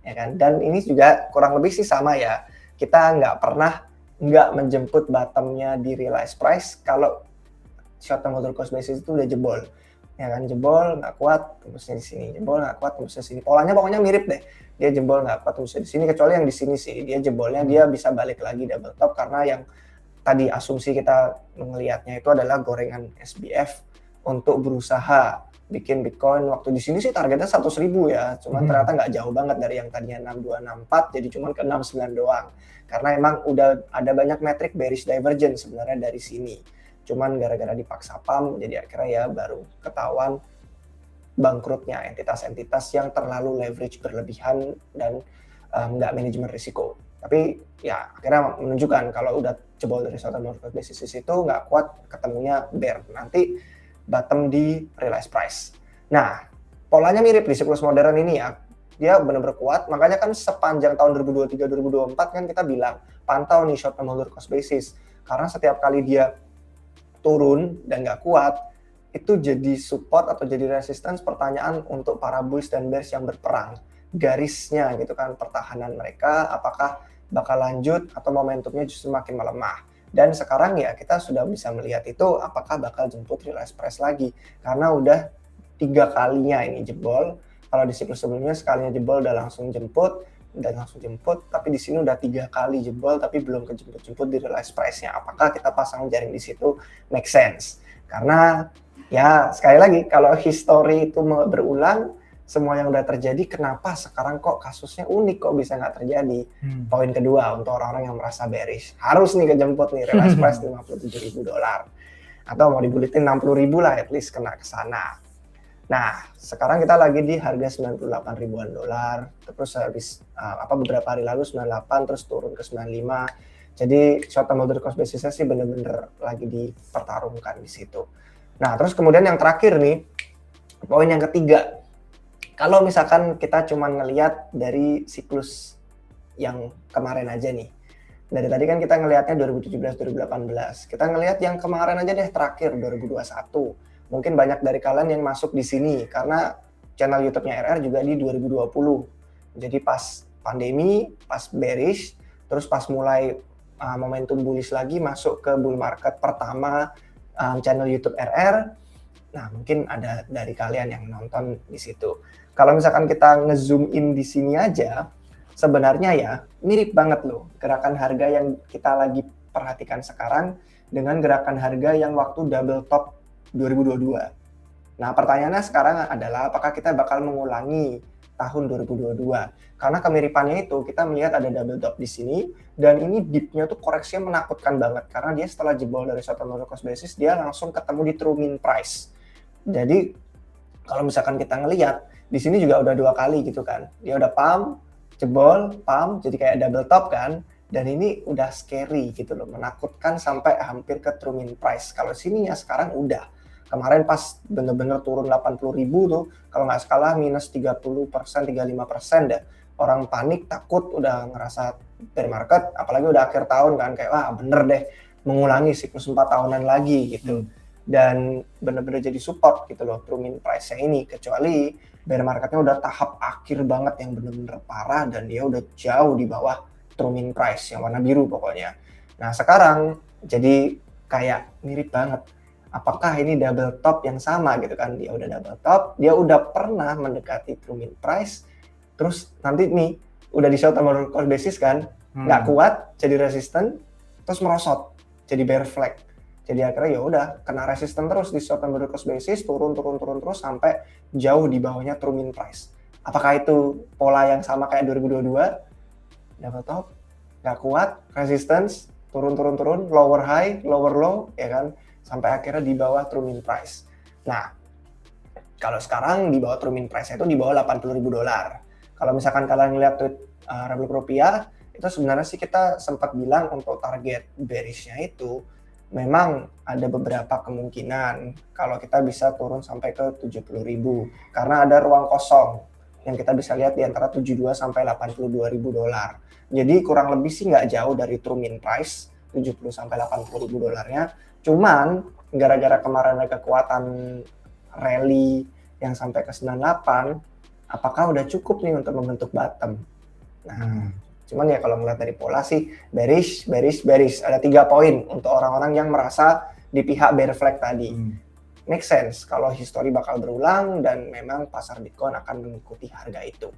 ya kan? Dan ini juga kurang lebih sih sama ya, kita nggak pernah nggak menjemput bottom-nya di realized price kalau short term holder cost basis itu udah jebol. Ya kan, jebol nggak kuat tembusnya di sini, jebol nggak kuat tembusnya di sini. Polanya pokoknya mirip deh, dia jebol nggak kuat tembusnya di sini, kecuali yang di sini sih dia jebolnya dia bisa balik lagi double top karena yang tadi asumsi kita melihatnya itu adalah gorengan SBF untuk berusaha bikin Bitcoin. Waktu di sini sih targetnya 100.000 ya, cuman ternyata nggak jauh banget dari yang tadinya 6264 jadi cuman ke 69 doang, karena emang udah ada banyak metrik bearish divergence sebenarnya dari sini. Cuman gara-gara dipaksa pump, jadi akhirnya ya baru ketahuan bangkrutnya entitas-entitas yang terlalu leverage berlebihan dan nggak manajemen risiko. Tapi ya akhirnya menunjukkan kalau udah jebol dari short term holder basis itu nggak kuat, ketemunya bear, nanti bottom di realized price. Nah, polanya mirip di siklus modern ini ya, dia benar-benar kuat, makanya kan sepanjang tahun 2023-2024 kan kita bilang, pantau nih short term holder cost basis, karena setiap kali dia turun dan nggak kuat, itu jadi support atau jadi resistance pertanyaan untuk para bulls dan bears yang berperang. Garisnya gitu kan, pertahanan mereka apakah bakal lanjut atau momentumnya justru makin melemah. Dan sekarang ya kita sudah bisa melihat itu apakah bakal jemput realized price lagi. Karena udah 3 kalinya ini jebol. Kalau di siklus sebelumnya sekalinya jebol udah langsung jemput. dan langsung jemput, tapi di sini udah 3 kali jebol tapi belum kejemput-jemput di realized price-nya. Apakah kita pasang jaring di situ make sense? Karena ya sekali lagi kalau history itu berulang, semua yang udah terjadi, kenapa sekarang kok kasusnya unik, kok bisa nggak terjadi? Poin kedua untuk orang-orang yang merasa bearish, harus nih kejemput nih realized price $57.000 atau mau dibulitin 60.000 lah, at least kena ke sana. Nah, sekarang kita lagi di harga 98 ribuan dolar, terus habis beberapa hari lalu 98, terus turun ke 95. Jadi short term holder cost basisnya sih bener-bener lagi dipertarungkan di situ. Nah, terus kemudian yang terakhir nih, poin yang ketiga. Kalau misalkan kita cuma ngelihat dari siklus yang kemarin aja nih. Dari tadi kan kita ngelihatnya 2017-2018. Kita ngelihat yang kemarin aja deh terakhir 2021. Mungkin banyak dari kalian yang masuk di sini karena channel YouTube-nya RR juga di 2020. Jadi pas pandemi, pas bearish, terus pas mulai momentum bullish lagi masuk ke bull market pertama channel YouTube RR. Nah, mungkin ada dari kalian yang nonton di situ. Kalau misalkan kita ngezoom in di sini aja, sebenarnya ya mirip banget loh gerakan harga yang kita lagi perhatikan sekarang dengan gerakan harga yang waktu double top 2022. Nah, pertanyaannya sekarang adalah apakah kita bakal mengulangi tahun 2022? Karena kemiripannya itu kita melihat ada double top di sini dan ini dip-nya tuh koreksinya menakutkan banget karena dia setelah jebol dari short term holder cost basis dia langsung ketemu di true mean price. Jadi kalau misalkan kita ngelihat di sini juga udah 2 kali gitu kan. Dia udah pump, jebol, pump, jadi kayak double top kan. Dan ini udah scary gitu loh, menakutkan sampai hampir ke true mean price. Kalau sini ya sekarang udah. Kemarin pas bener-bener turun 80.000 tuh, kalau nggak salah minus 30%, 35% deh. Orang panik, takut, udah ngerasa bear market, apalagi udah akhir tahun kan, kayak wah bener deh, mengulangi siklus 4 tahunan lagi gitu. Dan bener-bener jadi support gitu loh, true mean price-nya ini. Kecuali bear marketnya udah tahap akhir banget yang bener-bener parah dan dia udah jauh di bawah true mean price yang warna biru pokoknya. Nah sekarang jadi kayak mirip banget. Apakah ini double top yang sama gitu kan? Dia udah double top, dia udah pernah mendekati true mean price, terus nanti nih udah di short term holder cost basis kan, nggak kuat jadi resisten, terus merosot jadi bear flag. Jadi akhirnya ya udah kena resisten terus di short term holder cost basis, turun terus sampai jauh di bawahnya true mean price. Apakah itu pola yang sama kayak 2022? Double top, nggak kuat, resistance, turun, lower high, lower low, ya kan, sampai akhirnya di bawah true mean price. Nah, kalau sekarang di bawah true mean price itu di bawah $80.000. Kalau misalkan kalian ngeliat tweet Republik Rupiah, itu sebenarnya sih kita sempat bilang untuk target bearish-nya itu memang ada beberapa kemungkinan kalau kita bisa turun sampai ke 70.000 karena ada ruang kosong yang kita bisa lihat di antara 72 sampai $82.000. Jadi kurang lebih sih nggak jauh dari true mean price 70 sampai $80.000. Cuman gara-gara kemarin ada kekuatan rally yang sampai ke 98, apakah udah cukup nih untuk membentuk bottom? Nah, cuman ya kalau melihat dari pola sih bearish. Ada 3 poin untuk orang-orang yang merasa di pihak bear flag tadi. Make sense kalau history bakal berulang dan memang pasar Bitcoin akan mengikuti harga itu.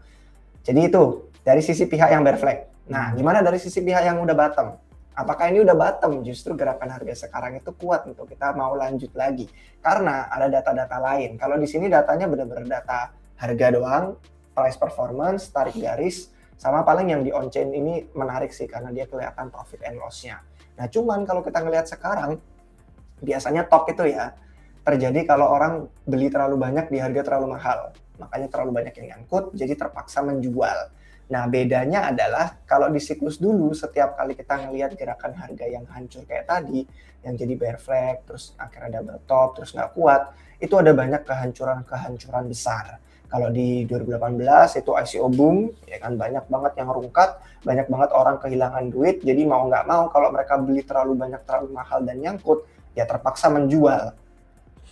Jadi itu dari sisi pihak yang bear flag. Nah, gimana dari sisi pihak yang udah bottom? Apakah ini udah bottom? Justru gerakan harga sekarang itu kuat untuk kita mau lanjut lagi. Karena ada data-data lain. Kalau di sini datanya benar-benar data harga doang, price performance, tarik garis, sama paling yang di on-chain ini menarik sih karena dia kelihatan profit and loss-nya. Nah, cuman kalau kita ngelihat sekarang, biasanya top itu ya terjadi kalau orang beli terlalu banyak di harga terlalu mahal. Makanya terlalu banyak yang nyangkut, jadi terpaksa menjual. Nah, bedanya adalah kalau di siklus dulu, setiap kali kita ngelihat gerakan harga yang hancur kayak tadi, yang jadi bear flag, terus akhirnya double top, terus nggak kuat, itu ada banyak kehancuran besar. Kalau di 2018 itu ICO boom, ya kan banyak banget yang rungkat, banyak banget orang kehilangan duit, jadi mau nggak mau kalau mereka beli terlalu banyak, terlalu mahal dan nyangkut, ya terpaksa menjual.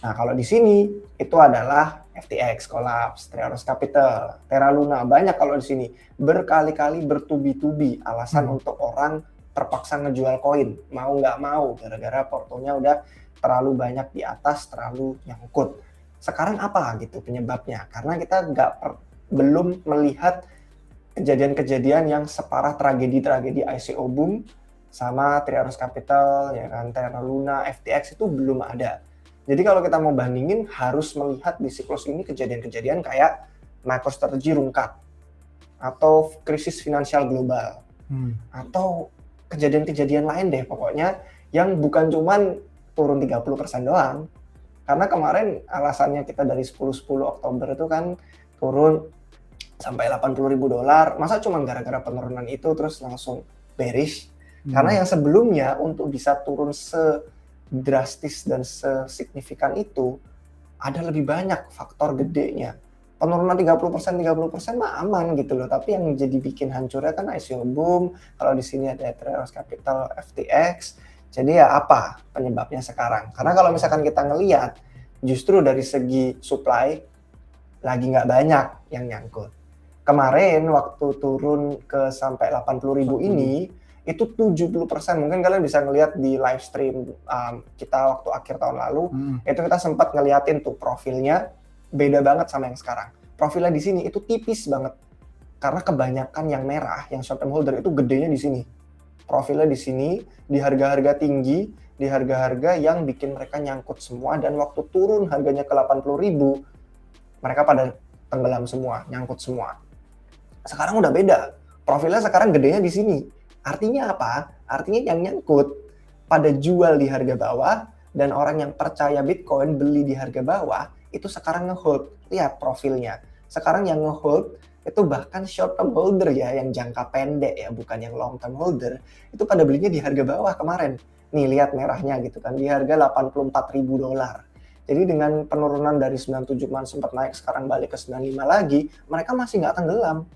Nah, kalau di sini itu adalah FTX collapse, Treasury Capital, Terra Luna, banyak kalau di sini berkali-kali bertubi-tubi alasan untuk orang terpaksa ngejual koin, mau nggak mau gara-gara portonya udah terlalu banyak di atas, terlalu nyangkut. Sekarang apa gitu penyebabnya? Karena kita belum melihat kejadian-kejadian yang separah tragedi-tragedi ICO boom sama Three Arrows Capital, ya kan, Terra Luna, FTX itu belum ada. Jadi kalau kita mau bandingin harus melihat di siklus ini kejadian-kejadian kayak MicroStrategy rungkat atau krisis finansial global atau kejadian-kejadian lain deh pokoknya yang bukan cuman turun 30% doang. Karena kemarin alasannya kita dari 10 Oktober itu kan turun sampai $80.000, masa cuma gara-gara penurunan itu terus langsung bearish? Karena yang sebelumnya untuk bisa turun sedrastis dan sesignifikan itu ada lebih banyak faktor gedenya. Penurunan 30% mah aman gitu loh, tapi yang jadi bikin hancurnya kan ICO boom, kalau di sini ada Three Arrows Capital, FTX. Jadi ya apa penyebabnya sekarang? Karena kalau misalkan kita ngelihat justru dari segi supply lagi nggak banyak yang nyangkut. Kemarin waktu turun ke sampai 80.000 ini itu 70%, mungkin kalian bisa ngelihat di live stream kita waktu akhir tahun lalu, itu kita sempat ngeliatin tuh profilnya beda banget sama yang sekarang. Profilnya di sini itu tipis banget karena kebanyakan yang merah, yang short term holder itu gedenya di sini. Profilnya di sini, di harga-harga tinggi, di harga-harga yang bikin mereka nyangkut semua, dan waktu turun harganya ke 80.000, mereka pada tenggelam semua, nyangkut semua. Sekarang udah beda, profilnya sekarang gedenya di sini. Artinya apa? Artinya yang nyangkut pada jual di harga bawah, dan orang yang percaya Bitcoin beli di harga bawah, itu sekarang nge-hold. Lihat profilnya. Sekarang yang nge-hold itu bahkan short term holder ya, yang jangka pendek ya, bukan yang long term holder, itu pada belinya di harga bawah kemarin. Nih lihat merahnya gitu kan, di harga $84.000. Jadi dengan penurunan dari 97 kemarin sempat naik, sekarang balik ke 95 lagi, mereka masih nggak tenggelam.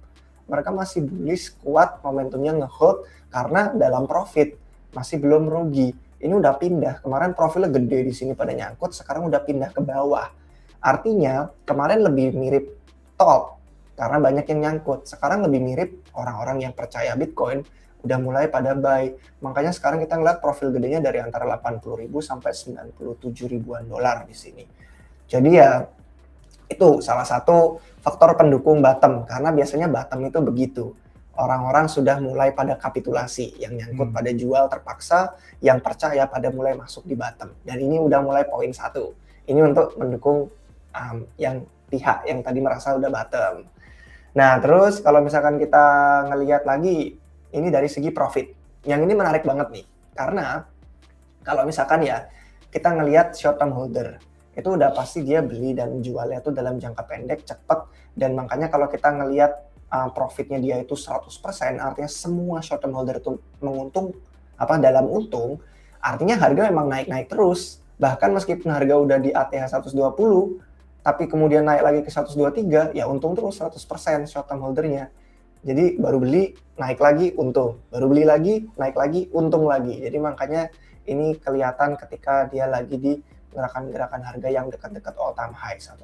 Mereka masih bullish, kuat, momentumnya nge-hold karena dalam profit, masih belum rugi. Ini udah pindah, kemarin profilnya gede di sini pada nyangkut, sekarang udah pindah ke bawah. Artinya kemarin lebih mirip top karena banyak yang nyangkut. Sekarang lebih mirip orang-orang yang percaya Bitcoin udah mulai pada buy. Makanya sekarang kita ngeliat profil gedenya dari antara 80.000 sampai 97 ribuan dolar di sini. Jadi ya itu salah satu faktor pendukung bottom, karena biasanya bottom itu begitu. Orang-orang sudah mulai pada kapitulasi, yang nyangkut pada jual terpaksa, yang percaya pada mulai masuk di bottom. Dan ini udah mulai poin 1. Ini untuk mendukung yang pihak yang tadi merasa udah bottom. Nah, terus kalau misalkan kita ngelihat lagi, ini dari segi profit. Yang ini menarik banget nih, karena kalau misalkan ya, kita ngelihat short term holder, itu udah pasti dia beli dan jualnya itu dalam jangka pendek, cepet, dan makanya kalau kita ngelihat profitnya dia itu 100%, artinya semua short term holder itu menguntung, dalam untung, artinya harga memang naik-naik terus. Bahkan meskipun harga udah di ATH 120, tapi kemudian naik lagi ke 123, ya untung terus 100% short term holdernya. Jadi baru beli, naik lagi, untung. Baru beli lagi, naik lagi, untung lagi. Jadi makanya ini kelihatan ketika dia lagi di gerakan-gerakan harga yang dekat-dekat all time high 100%.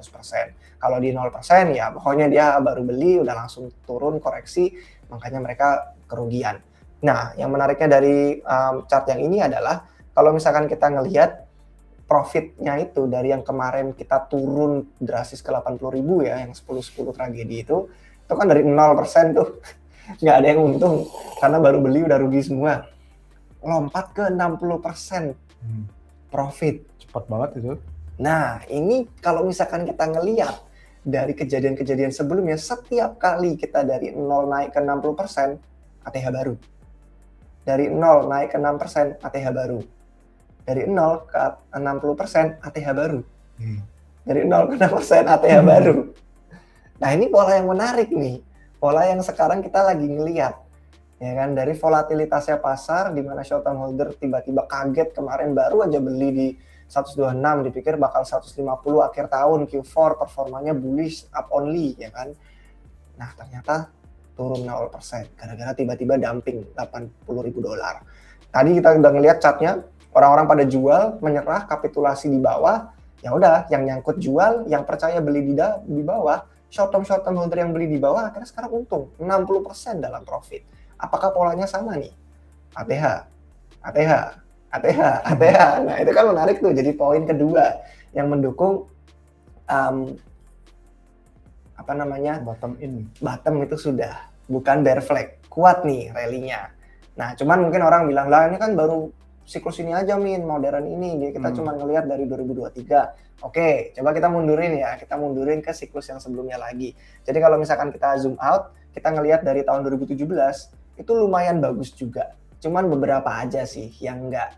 Kalau di 0% ya pokoknya dia baru beli, udah langsung turun, koreksi, makanya mereka kerugian. Nah, yang menariknya dari chart yang ini adalah, kalau misalkan kita ngelihat profitnya itu dari yang kemarin kita turun drastis ke 80.000 ya, yang 10-10 tragedi itu kan dari 0% tuh, nggak ada yang untung, karena baru beli udah rugi semua. Lompat ke 60% profit. Cepat banget itu. Nah, ini kalau misalkan kita ngelihat dari kejadian-kejadian sebelumnya, setiap kali kita dari 0 naik ke 60%, ATH baru. Dari 0 naik ke 6%, ATH baru. Dari 0 ke 60%, ATH baru. Dari 0 ke 6%, ATH baru. Nah, ini pola yang menarik nih. Pola yang sekarang kita lagi ngelihat. Ya kan, dari volatilitasnya pasar, di mana short term holder tiba-tiba kaget kemarin baru aja beli di 126, dipikir bakal 150 akhir tahun, Q4 performanya bullish, up only, ya kan. Nah, ternyata turun 0%, gara-gara tiba-tiba dumping $80.000. Tadi kita udah ngelihat chartnya, orang-orang pada jual, menyerah, kapitulasi di bawah, ya udah, yang nyangkut jual, yang percaya beli di bawah, short term holder yang beli di bawah, akhirnya sekarang untung, 60% dalam profit. Apakah polanya sama nih? ATH. Nah, itu kan menarik tuh, jadi poin kedua yang mendukung bottom itu sudah bukan bear flag. Kuat nih rally-nya. Nah, cuman mungkin orang bilang, lah ini kan baru siklus ini aja Min, modern ini. Jadi kita cuma ngelihat dari 2023. Oke, coba kita mundurin ya. Kita mundurin ke siklus yang sebelumnya lagi. Jadi kalau misalkan kita zoom out, kita ngelihat dari tahun 2017, itu lumayan bagus juga. Cuman beberapa aja sih yang nggak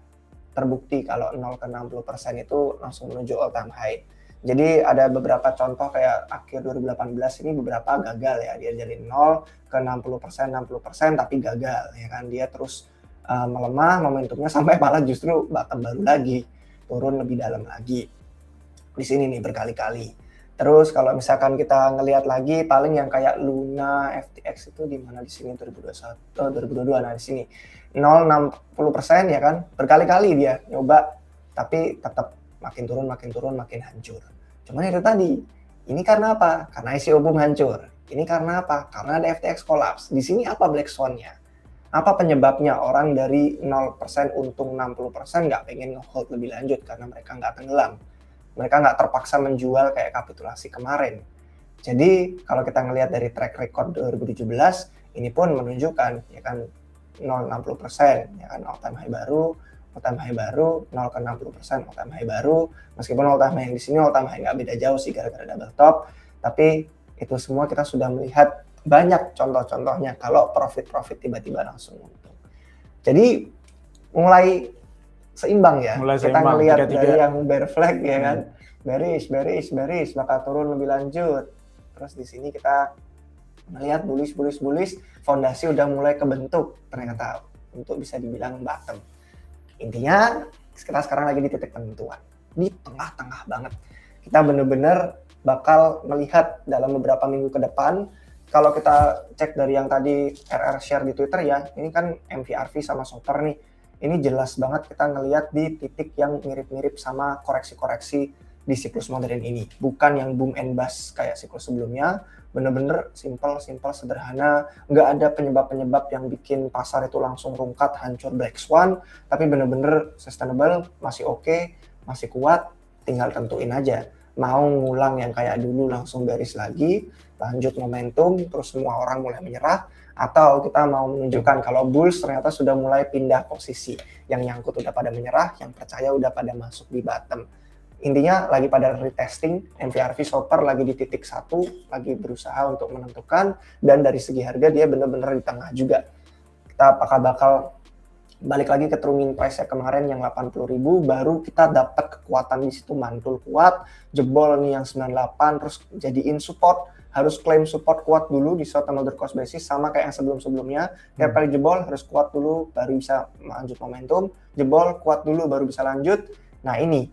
terbukti kalau 0 ke 60% itu langsung menuju all time high. Jadi ada beberapa contoh kayak akhir 2018 ini beberapa gagal ya, dia dari 0 ke 60% tapi gagal ya kan, dia terus melemah momentumnya sampai malah justru bottom baru lagi, turun lebih dalam lagi. Di sini nih berkali-kali. Terus kalau misalkan kita ngelihat lagi paling yang kayak Luna, FTX itu di mana di sini 2021, 2022 nah di sini 0-60% ya kan, berkali-kali dia nyoba tapi tetap makin turun makin hancur. Cuman itu tadi, ini karena apa? Karena ICO boom hancur. Ini karena apa? Karena ada FTX collapse. Di sini apa black swan-nya? Apa penyebabnya orang dari 0% untung 60% nggak pengen nge-hold lebih lanjut karena mereka nggak tenggelam. Mereka nggak terpaksa menjual kayak kapitulasi kemarin. Jadi kalau kita ngelihat dari track record 2017, ini pun menunjukkan ya kan 0-60% ya kan all time high baru, 0 ke 60%, all time high baru. Meskipun all time high yang di sini all time high nggak beda jauh sih gara-gara double top, tapi itu semua kita sudah melihat banyak contoh-contohnya kalau profit tiba-tiba langsung untung. Jadi mulai seimbang ya. Kita ngelihat dari yang bear flag ya kan, bearish, bakal turun lebih lanjut. Terus di sini kita melihat bullish, fondasi udah mulai kebentuk ternyata untuk bisa dibilang bottom. Intinya kita sekarang lagi di titik penentuan, di tengah-tengah banget. Kita bener-bener bakal melihat dalam beberapa minggu ke depan. Kalau kita cek dari yang tadi RR share di Twitter ya, ini kan MVRV sama Soper nih. Ini jelas banget kita ngelihat di titik yang mirip-mirip sama koreksi-koreksi di siklus modern ini. Bukan yang boom and bust kayak siklus sebelumnya, bener-bener simple, sederhana, nggak ada penyebab-penyebab yang bikin pasar itu langsung rungkat, hancur black swan, tapi bener-bener sustainable, masih oke, masih kuat, tinggal tentuin aja. Mau ngulang yang kayak dulu langsung bearish lagi, lanjut momentum, terus semua orang mulai menyerah, atau kita mau menunjukkan kalau bulls ternyata sudah mulai pindah posisi, yang nyangkut udah pada menyerah, yang percaya udah pada masuk di bottom. Intinya lagi pada retesting, MVRV Soper lagi di titik 1, lagi berusaha untuk menentukan, dan dari segi harga dia benar-benar di tengah juga. Kita apakah bakal balik lagi ke true min price kemarin yang 80.000, baru kita dapat kekuatan di situ, mantul kuat, jebol nih yang 98, terus jadiin support, harus klaim support kuat dulu di short and order cost basis, sama kayak yang sebelum-sebelumnya. Tiap kali jebol harus kuat dulu baru bisa lanjut momentum, jebol kuat dulu baru bisa lanjut. Nah ini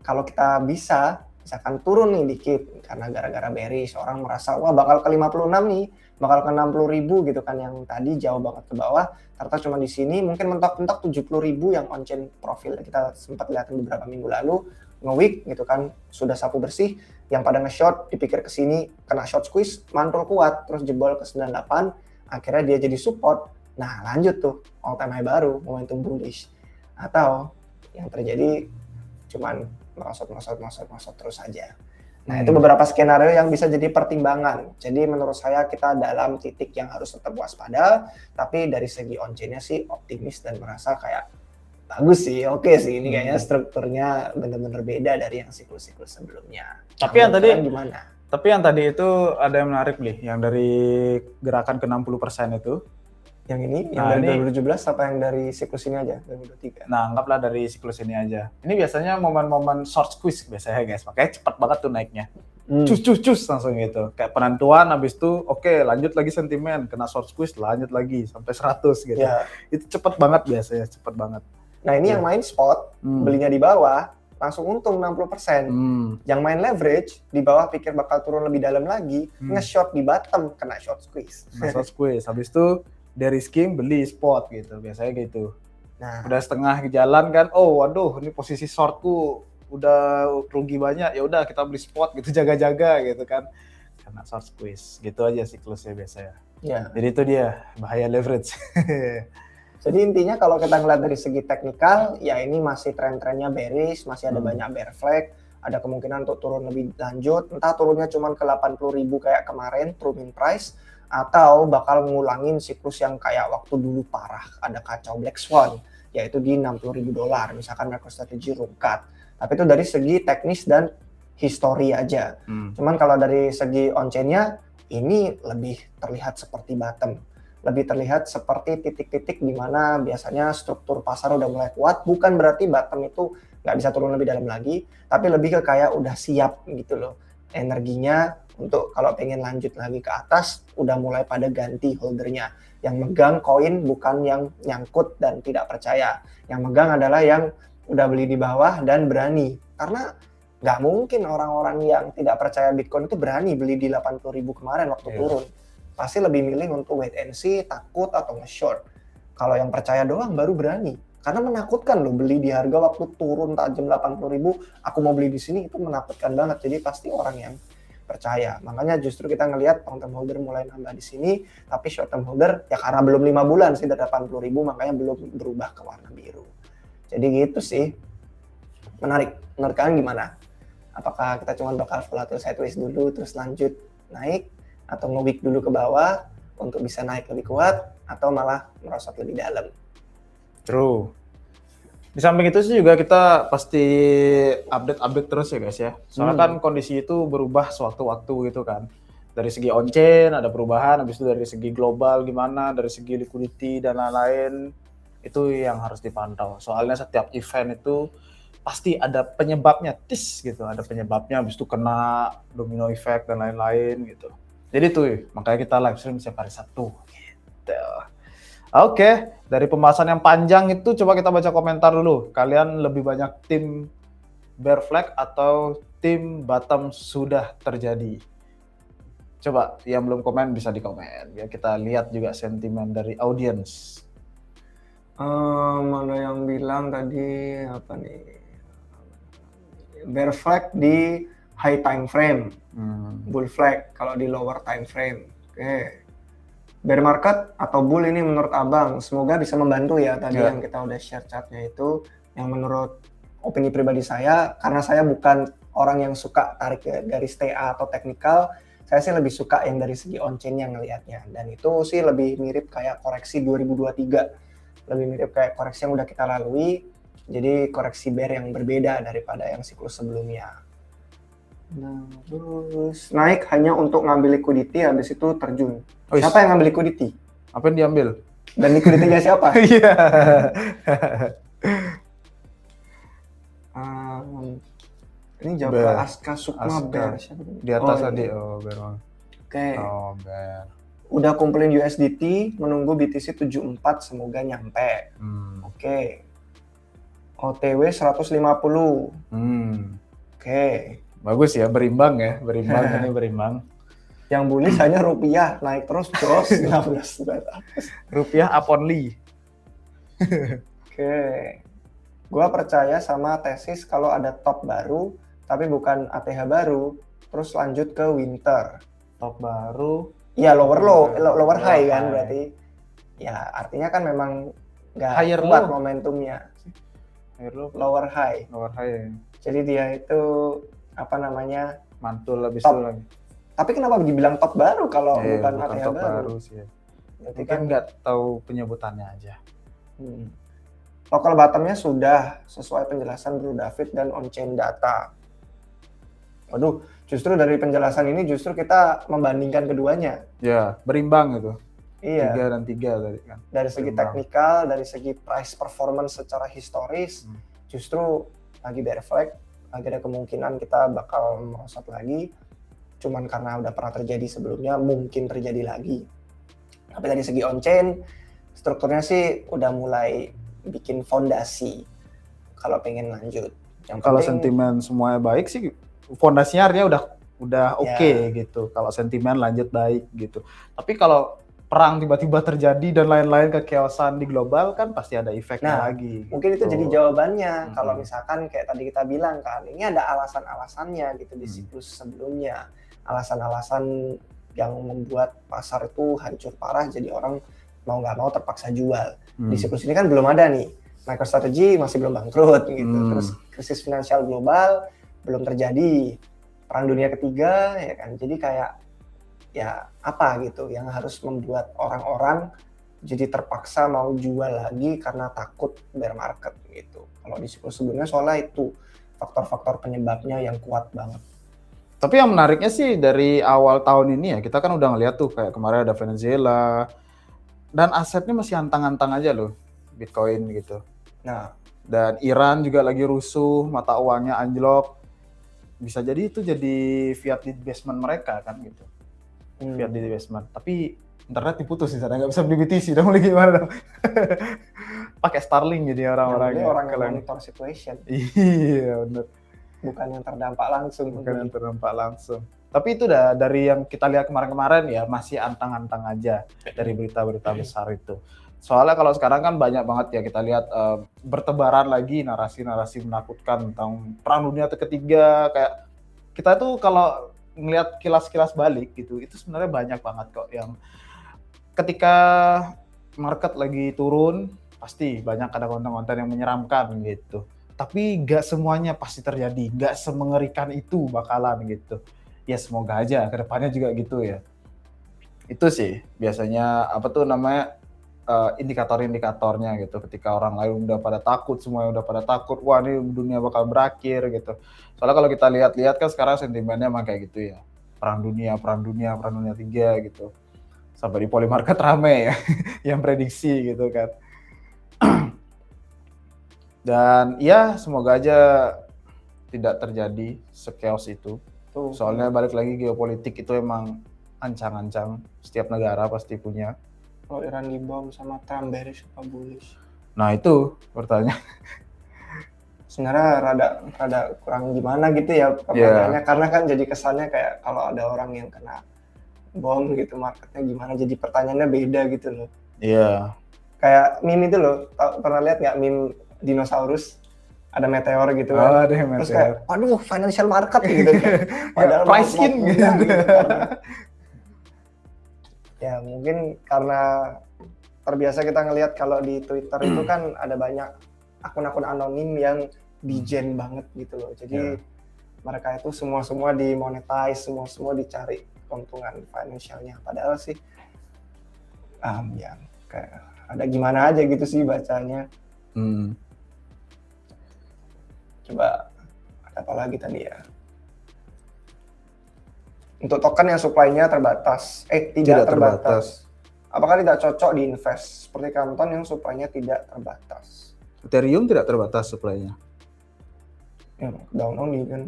kalau kita bisa, misalkan turun nih dikit, karena gara-gara bearish, orang merasa, wah bakal ke 56 nih, bakal ke 60.000 gitu kan, yang tadi jauh banget ke bawah, ternyata cuma di sini, mungkin mentok-mentok 70.000 yang on-chain profil, kita sempat lihat beberapa minggu lalu, nge-week gitu kan, sudah sapu bersih, yang pada nge-short, dipikir ke sini, kena short squeeze, mantul kuat, terus jebol ke 98, akhirnya dia jadi support, nah lanjut tuh, all time high baru, momentum bullish. Atau yang terjadi cuman merosot terus aja. Nah, itu beberapa skenario yang bisa jadi pertimbangan. Jadi menurut saya kita dalam titik yang harus tetap waspada, tapi dari segi on-chain-nya sih optimis dan merasa kayak bagus sih, oke sih. Ini kayaknya strukturnya benar-benar beda dari yang siklus-siklus sebelumnya. Tapi yang tadi gimana? Tapi yang tadi itu ada yang menarik nih, yang dari gerakan ke 60% itu. Yang ini, yang dari 2017 apa yang dari siklus ini aja, 2023? Nah, anggaplah dari siklus ini aja. Ini biasanya momen-momen short squeeze biasanya guys, makanya cepat banget tuh naiknya. Cus langsung gitu. Kayak penentuan, habis itu oke, lanjut lagi sentimen, kena short squeeze, lanjut lagi sampai 100 gitu. Yeah. Itu cepat banget biasanya, cepat banget. Nah, ini yang main spot, belinya di bawah, langsung untung 60%. Yang main leverage, di bawah pikir bakal turun lebih dalam lagi, nge-short di bottom, kena short squeeze. Short squeeze, habis itu dari skim beli spot gitu, biasanya gitu. Nah, udah setengah jalan kan, oh waduh ini posisi shortku udah rugi banyak, ya udah kita beli spot gitu, jaga-jaga gitu kan, karena short squeeze gitu aja siklusnya biasanya. Ya. Jadi itu dia bahaya leverage. Jadi intinya kalau kita ngeliat dari segi teknikal, ya ini masih tren-trennya bearish, masih ada banyak bear flag, ada kemungkinan untuk turun lebih lanjut, entah turunnya cuma ke 80.000 kayak kemarin, true min price, atau bakal ngulangin siklus yang kayak waktu dulu parah, ada kacau Black Swan, yaitu di $60.000, misalkan MicroStrategy rungkat. Tapi itu dari segi teknis dan histori aja. Cuman kalau dari segi on-chain-nya, ini lebih terlihat seperti bottom. Lebih terlihat seperti titik-titik di mana biasanya struktur pasar udah mulai kuat, bukan berarti bottom itu nggak bisa turun lebih dalam lagi, tapi lebih ke kayak udah siap gitu loh. Energinya untuk kalau pengen lanjut lagi ke atas, udah mulai pada ganti holdernya. Yang megang koin bukan yang nyangkut dan tidak percaya. Yang megang adalah yang udah beli di bawah dan berani. Karena nggak mungkin orang-orang yang tidak percaya Bitcoin itu berani beli di 80.000 kemarin waktu turun. Pasti lebih milih untuk wait and see, takut atau nge-short. Kalau yang percaya doang baru berani. Karena menakutkan loh beli di harga waktu turun tajam 80.000, aku mau beli di sini, itu menakutkan banget. Jadi pasti orang yang percaya. Makanya justru kita ngelihat long term holder mulai nambah di sini, tapi short term holder ya karena belum 5 bulan sih dari 80.000, makanya belum berubah ke warna biru. Jadi gitu sih. Menarik. Menurut kalian gimana? Apakah kita cuma bakal volatile sideways dulu terus lanjut naik, atau nge-wick dulu ke bawah untuk bisa naik lebih kuat, atau malah merosot lebih dalam? True. Di samping itu sih juga kita pasti update terus ya guys ya. Soalnya kan kondisi itu berubah sewaktu-waktu gitu kan. Dari segi on-chain ada perubahan, habis itu dari segi global gimana, dari segi liquidity dan lain-lain, itu yang harus dipantau. Soalnya setiap event itu pasti ada penyebabnya, gitu. Ada penyebabnya, habis itu kena domino effect dan lain-lain gitu. Jadi tuh, makanya kita live stream setiap hari Sabtu. Gitu. Oke, dari pembahasan yang panjang itu coba kita baca komentar dulu. Kalian lebih banyak tim bear flag atau tim bottom sudah terjadi? Coba yang belum komen bisa di komen. Ya kita lihat juga sentimen dari audience. Mana yang bilang tadi apa nih? Bear flag di high time frame, bull flag kalau di lower time frame. Oke. Bear market atau bull ini menurut abang, semoga bisa membantu ya tadi yang kita udah share chartnya itu. Yang menurut opini pribadi saya, karena saya bukan orang yang suka tarik garis TA atau teknikal, saya sih lebih suka yang dari segi on-chain yang ngelihatnya. Dan itu sih lebih mirip kayak koreksi 2023, lebih mirip kayak koreksi yang udah kita lalui. Jadi koreksi bear yang berbeda daripada yang siklus sebelumnya. Nah, terus naik hanya untuk ngambil liquidity, habis itu terjun. Siapa yang ngambil liquidity? Apa yang diambil? Dan liquidity-nya siapa? Iya. Ini jawab Aska Sukma Bear. Di atas tadi, Bear. Oke. Bear. Udah kumpulin USDT, menunggu BTC 74, semoga nyampe. Oke. OTW 150. Oke. Bagus ya, berimbang ya, ini berimbang. Yang bullish hanya rupiah, naik terus bros, 15 rupiah up only. Oke. Gua percaya sama tesis kalau ada top baru, tapi bukan ATH baru, terus lanjut ke winter. Top baru? Iya, lower high kan berarti. Ya, artinya kan memang nggak kuat momentumnya. Lower high. Jadi dia itu apa namanya? Mantul lebih lagi. Tapi kenapa dibilang top baru kalau bukan ATH top baru? Sih. Berarti kan nggak tahu penyebutannya aja. Local bottomnya sudah sesuai penjelasan Bro David dan on-chain data. Waduh, justru dari penjelasan ini justru kita membandingkan keduanya. Ya, berimbang gitu. Iya. 3 dan 3 tadi kan. Dari segi teknikal, dari segi price performance secara historis, justru lagi bear flag, lagi ada kemungkinan kita bakal merosot lagi. Cuman karena udah pernah terjadi sebelumnya, mungkin terjadi lagi. Tapi dari segi on-chain, strukturnya sih udah mulai bikin fondasi kalau pengen lanjut. Kalau sentimen semuanya baik sih, fondasinya artinya udah oke gitu. Kalau sentimen lanjut baik gitu. Tapi kalau perang tiba-tiba terjadi dan lain-lain kechaosan di global kan pasti ada efeknya lagi. Mungkin itu jadi jawabannya. Kalau misalkan kayak tadi kita bilang kan, ini ada alasan-alasannya gitu di siklus sebelumnya. Alasan-alasan yang membuat pasar itu hancur parah, jadi orang mau nggak mau terpaksa jual. Di siklus ini kan belum ada nih. MicroStrategy masih belum bangkrut gitu. Terus krisis finansial global belum terjadi. Perang dunia ketiga ya kan. Jadi kayak ya apa gitu yang harus membuat orang-orang jadi terpaksa mau jual lagi karena takut bear market gitu. Kalau di siklus sebelumnya soalnya itu faktor-faktor penyebabnya yang kuat banget. Tapi yang menariknya sih dari awal tahun ini ya, kita kan udah ngeliat tuh kayak kemarin ada Venezuela, dan asetnya masih antang-antang aja loh, Bitcoin gitu. Nah, Dan Iran juga lagi rusuh, mata uangnya anjlok. Bisa jadi itu jadi fiat debasement mereka kan gitu. Fiat debasement. Tapi internet diputus di sana, nggak bisa beli BTC. Dong lagi gimana dong? Pakai Starlink jadi orang orang-orangnya. orang yang monitor situation, Iya bener. bukan yang terdampak langsung. Bukan yang terdampak langsung. Tapi itu udah dari yang kita lihat kemarin-kemarin ya masih antang-antang aja dari berita-berita besar itu. Soalnya kalau sekarang kan banyak banget ya kita lihat bertebaran lagi narasi-narasi menakutkan tentang perang dunia ketiga. Kayak kita tuh kalau ngelihat kilas-kilas balik gitu, itu sebenarnya banyak banget kok yang ketika market lagi turun pasti banyak ada konten-konten yang menyeramkan gitu. Tapi nggak semuanya pasti terjadi, nggak semengerikan itu bakalan gitu. Ya semoga aja kedepannya juga gitu ya. Itu sih biasanya apa tuh namanya indikator-indikatornya gitu. Ketika orang lain udah pada takut, semuanya udah pada takut, wah ini dunia bakal berakhir gitu. Soalnya kalau kita lihat-lihat kan sekarang sentimennya emang kayak gitu ya. Perang dunia, perang dunia, perang dunia 3 gitu. Sampai di Polymarket rame ya yang prediksi gitu kan. Dan ya semoga aja tidak terjadi chaos itu. Soalnya balik lagi geopolitik itu emang ancang-ancang. Setiap negara pasti punya. Kalau Iran dibom sama Trump bearish apa bullish? Nah itu pertanyaan. Sebenarnya rada kurang gimana gitu ya pertanyaannya, karena kan jadi kesannya kayak kalau ada orang yang kena bom gitu marketnya gimana, jadi pertanyaannya beda gitu loh. Iya. Kayak meme itu loh, pernah lihat nggak meme dinosaurus ada meteor gitu kan? Oh, ada yang Terus meteor. kayak, waduh financial market gitu kan. Padahal price in gitu. kan. Ya mungkin karena terbiasa kita ngelihat kalau di Twitter itu kan ada banyak akun-akun anonim yang digen banget gitu loh. Jadi mereka itu semua dimonetize, semua dicari keuntungan finansialnya. Padahal sih ya kayak ada gimana aja gitu sih bacanya. Coba ada apa lagi tadi ya? Untuk token yang supply-nya terbatas, tidak terbatas. Apakah tidak cocok diinvest? Seperti Kanton yang supply-nya tidak terbatas. Ethereum tidak terbatas supply-nya. Ya, down nih kan.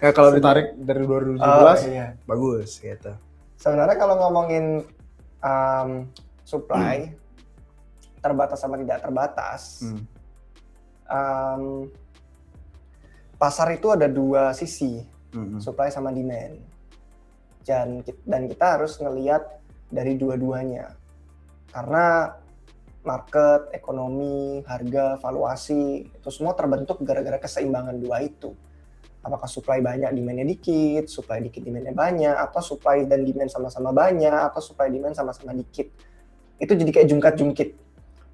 Ya kalau ditarik dari 2017, bagus gitu. Sebenarnya kalau ngomongin supply terbatas sama tidak terbatas, pasar itu ada dua sisi, supply sama demand. Dan kita harus ngelihat dari dua-duanya. Karena market, ekonomi, harga, valuasi, itu semua terbentuk gara-gara keseimbangan dua itu. Apakah supply banyak, demand-nya dikit, supply dikit, demand-nya banyak, atau supply dan demand sama-sama banyak, atau supply demand sama-sama dikit. Itu jadi kayak jungkat-jungkit.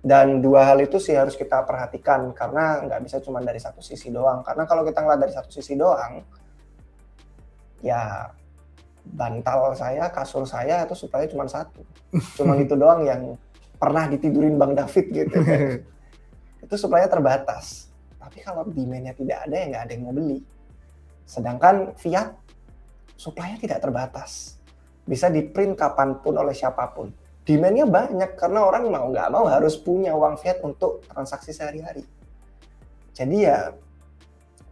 Dan dua hal itu sih harus kita perhatikan, karena nggak bisa cuma dari satu sisi doang. Karena kalau kita ngeliat dari satu sisi doang, ya bantal saya, kasur saya, itu supply-nya cuma satu. Cuma itu doang yang pernah ditidurin Bang David gitu kan. Itu supply-nya terbatas. Tapi kalau demand-nya tidak ada, ya nggak ada yang mau beli. Sedangkan fiat, supply-nya tidak terbatas. Bisa di-print kapanpun oleh siapapun. Demand-nya banyak karena orang mau nggak mau harus punya uang fiat untuk transaksi sehari-hari. Jadi ya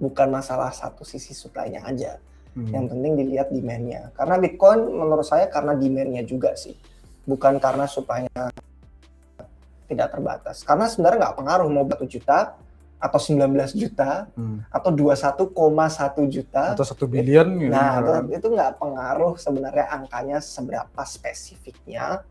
bukan masalah satu sisi supply-nya aja. Yang penting dilihat demand-nya. Karena Bitcoin menurut saya karena demand-nya juga sih. Bukan karena supply-nya tidak terbatas. Karena sebenarnya nggak pengaruh mau 1 juta atau 19 juta atau 21,1 juta atau 1 billion gitu. Nah, itu nggak pengaruh sebenarnya angkanya seberapa spesifiknya.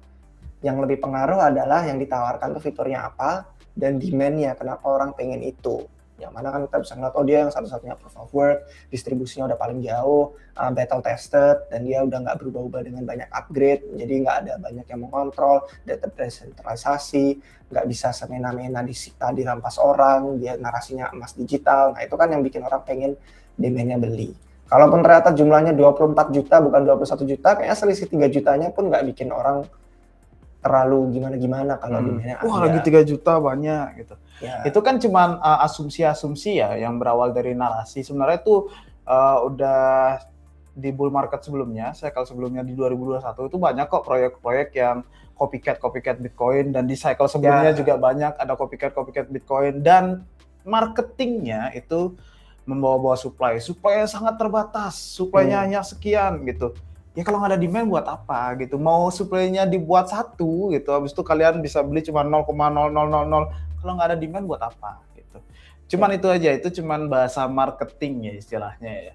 Yang lebih pengaruh adalah yang ditawarkan tuh fiturnya apa dan demand-nya, kenapa orang pengen itu. Yang mana kan kita bisa ngeliat, oh dia yang satu-satunya proof of work, distribusinya udah paling jauh, battle tested, dan dia udah nggak berubah-ubah dengan banyak upgrade, jadi nggak ada banyak yang mengontrol, data desentralisasi, nggak bisa semena-mena disita, dirampas orang, dia narasinya emas digital. Nah itu kan yang bikin orang pengen demand-nya beli. Kalaupun ternyata jumlahnya 24 juta bukan 21 juta, kayaknya selisih 3 jutanya pun nggak bikin orang terlalu gimana-gimana kalau demand-nya Wah, ada. lagi 3 juta banyak gitu. Ya, Itu kan cuman asumsi-asumsi ya yang berawal dari narasi. Sebenarnya itu udah di bull market sebelumnya, cycle sebelumnya di 2021 itu banyak kok proyek-proyek yang copycat Bitcoin, dan di cycle sebelumnya juga banyak ada copycat Bitcoin, dan marketingnya itu membawa-bawa supply yang sangat terbatas, supply-nya hanya sekian gitu. Ya kalau nggak ada demand buat apa gitu, mau supply-nya dibuat satu gitu, habis itu kalian bisa beli cuma 0,0000, kalau nggak ada demand buat apa gitu. Cuman itu aja, itu cuman bahasa marketing ya istilahnya ya.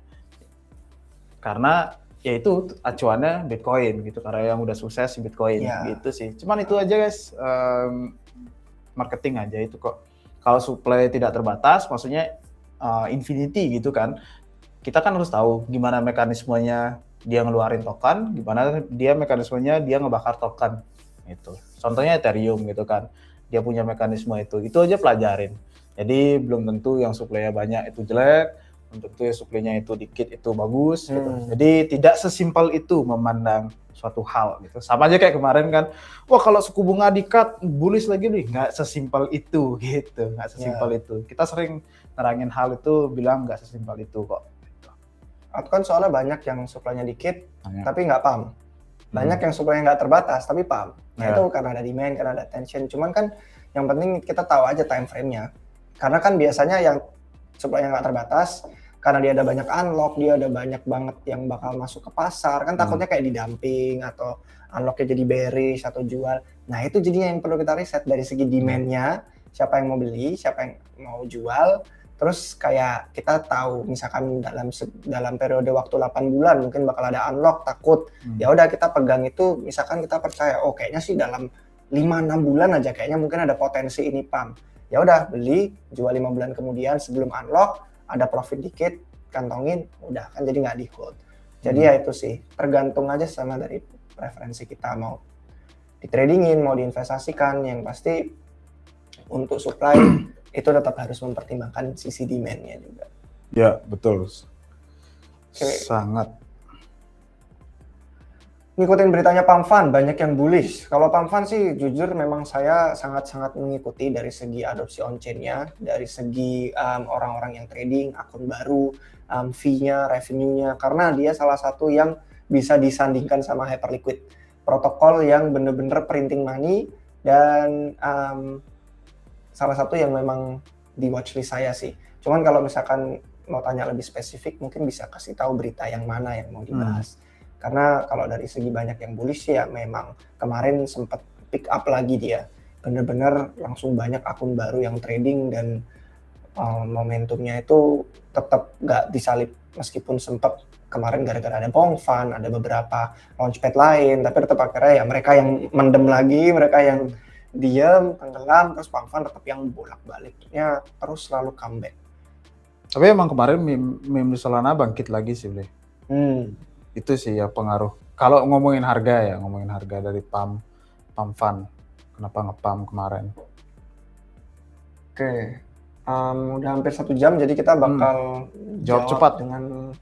Karena ya itu acuannya Bitcoin gitu, karena yang udah sukses Bitcoin gitu sih. Cuman itu aja guys, marketing aja itu kok. Kalau supply tidak terbatas, maksudnya infinity gitu kan, kita kan harus tahu gimana mekanismenya dia ngeluarin token, gimana dia mekanismenya dia ngebakar token gitu. Contohnya Ethereum gitu kan, dia punya mekanisme itu aja pelajarin. Jadi belum tentu yang supply-nya banyak itu jelek, belum tentu yang supply-nya itu dikit itu bagus gitu. Jadi tidak sesimpel itu memandang suatu hal gitu. Sama aja kayak kemarin kan, wah kalau suku bunga di-cut bullish lagi nih, nggak sesimpel itu gitu, nggak sesimpel itu. Kita sering nerangin hal itu bilang nggak sesimpel itu kok. Atau kan soalnya banyak yang supply-nya dikit tapi nggak pump. Banyak yang supply-nya nggak terbatas tapi pump. Nah itu karena ada demand, karena ada tension. Cuman kan yang penting kita tahu aja time frame-nya. Karena kan biasanya yang supply-nya nggak terbatas, karena dia ada banyak unlock, dia ada banyak banget yang bakal masuk ke pasar, kan takutnya kayak di-dumping atau unlock-nya jadi bearish atau jual. Nah itu jadinya yang perlu kita riset dari segi demand-nya, siapa yang mau beli, siapa yang mau jual. Terus kayak kita tahu misalkan dalam periode waktu 8 bulan mungkin bakal ada unlock, takut. Ya udah kita pegang itu, misalkan kita percaya oh kayaknya sih dalam 5-6 bulan aja kayaknya mungkin ada potensi ini pump. Ya udah beli, jual 5 bulan kemudian sebelum unlock, ada profit dikit, kantongin, udah kan jadi nggak di hold. Jadi ya itu sih, tergantung aja sama dari preferensi kita, mau di tradingin, mau diinvestasikan, yang pasti untuk supply itu tetap harus mempertimbangkan sisi demand-nya juga. Ya, betul. Sangat. Ngikutin beritanya Pump Fund, banyak yang bullish. Kalau Pump Fund sih jujur memang saya sangat-sangat mengikuti dari segi adopsi on-chain-nya, dari segi orang-orang yang trading, akun baru, fee-nya, revenue-nya, karena dia salah satu yang bisa disandingkan sama Hyperliquid. Protokol yang bener-bener printing money, dan salah satu yang memang di watchlist saya sih. Cuman kalau misalkan mau tanya lebih spesifik, mungkin bisa kasih tahu berita yang mana yang mau dibahas. Karena kalau dari segi banyak yang bullish ya memang kemarin sempat pick up lagi dia. Bener-bener langsung banyak akun baru yang trading, dan momentumnya itu tetap nggak disalip meskipun sempat kemarin gara-gara ada Bong Fund, ada beberapa launchpad lain, tapi tetap akhirnya ya mereka yang mendem lagi, mereka yang diam, tenggelam, terus Pump Fund tetap yang bolak-baliknya terus selalu comeback. Tapi emang kemarin meme di Solana bangkit lagi sih, Ble. Itu sih ya pengaruh. Kalau ngomongin harga dari Pump Fund, kenapa nge-pump kemarin? Oke, udah hampir 1 jam, jadi kita bakal jawab cepat dengan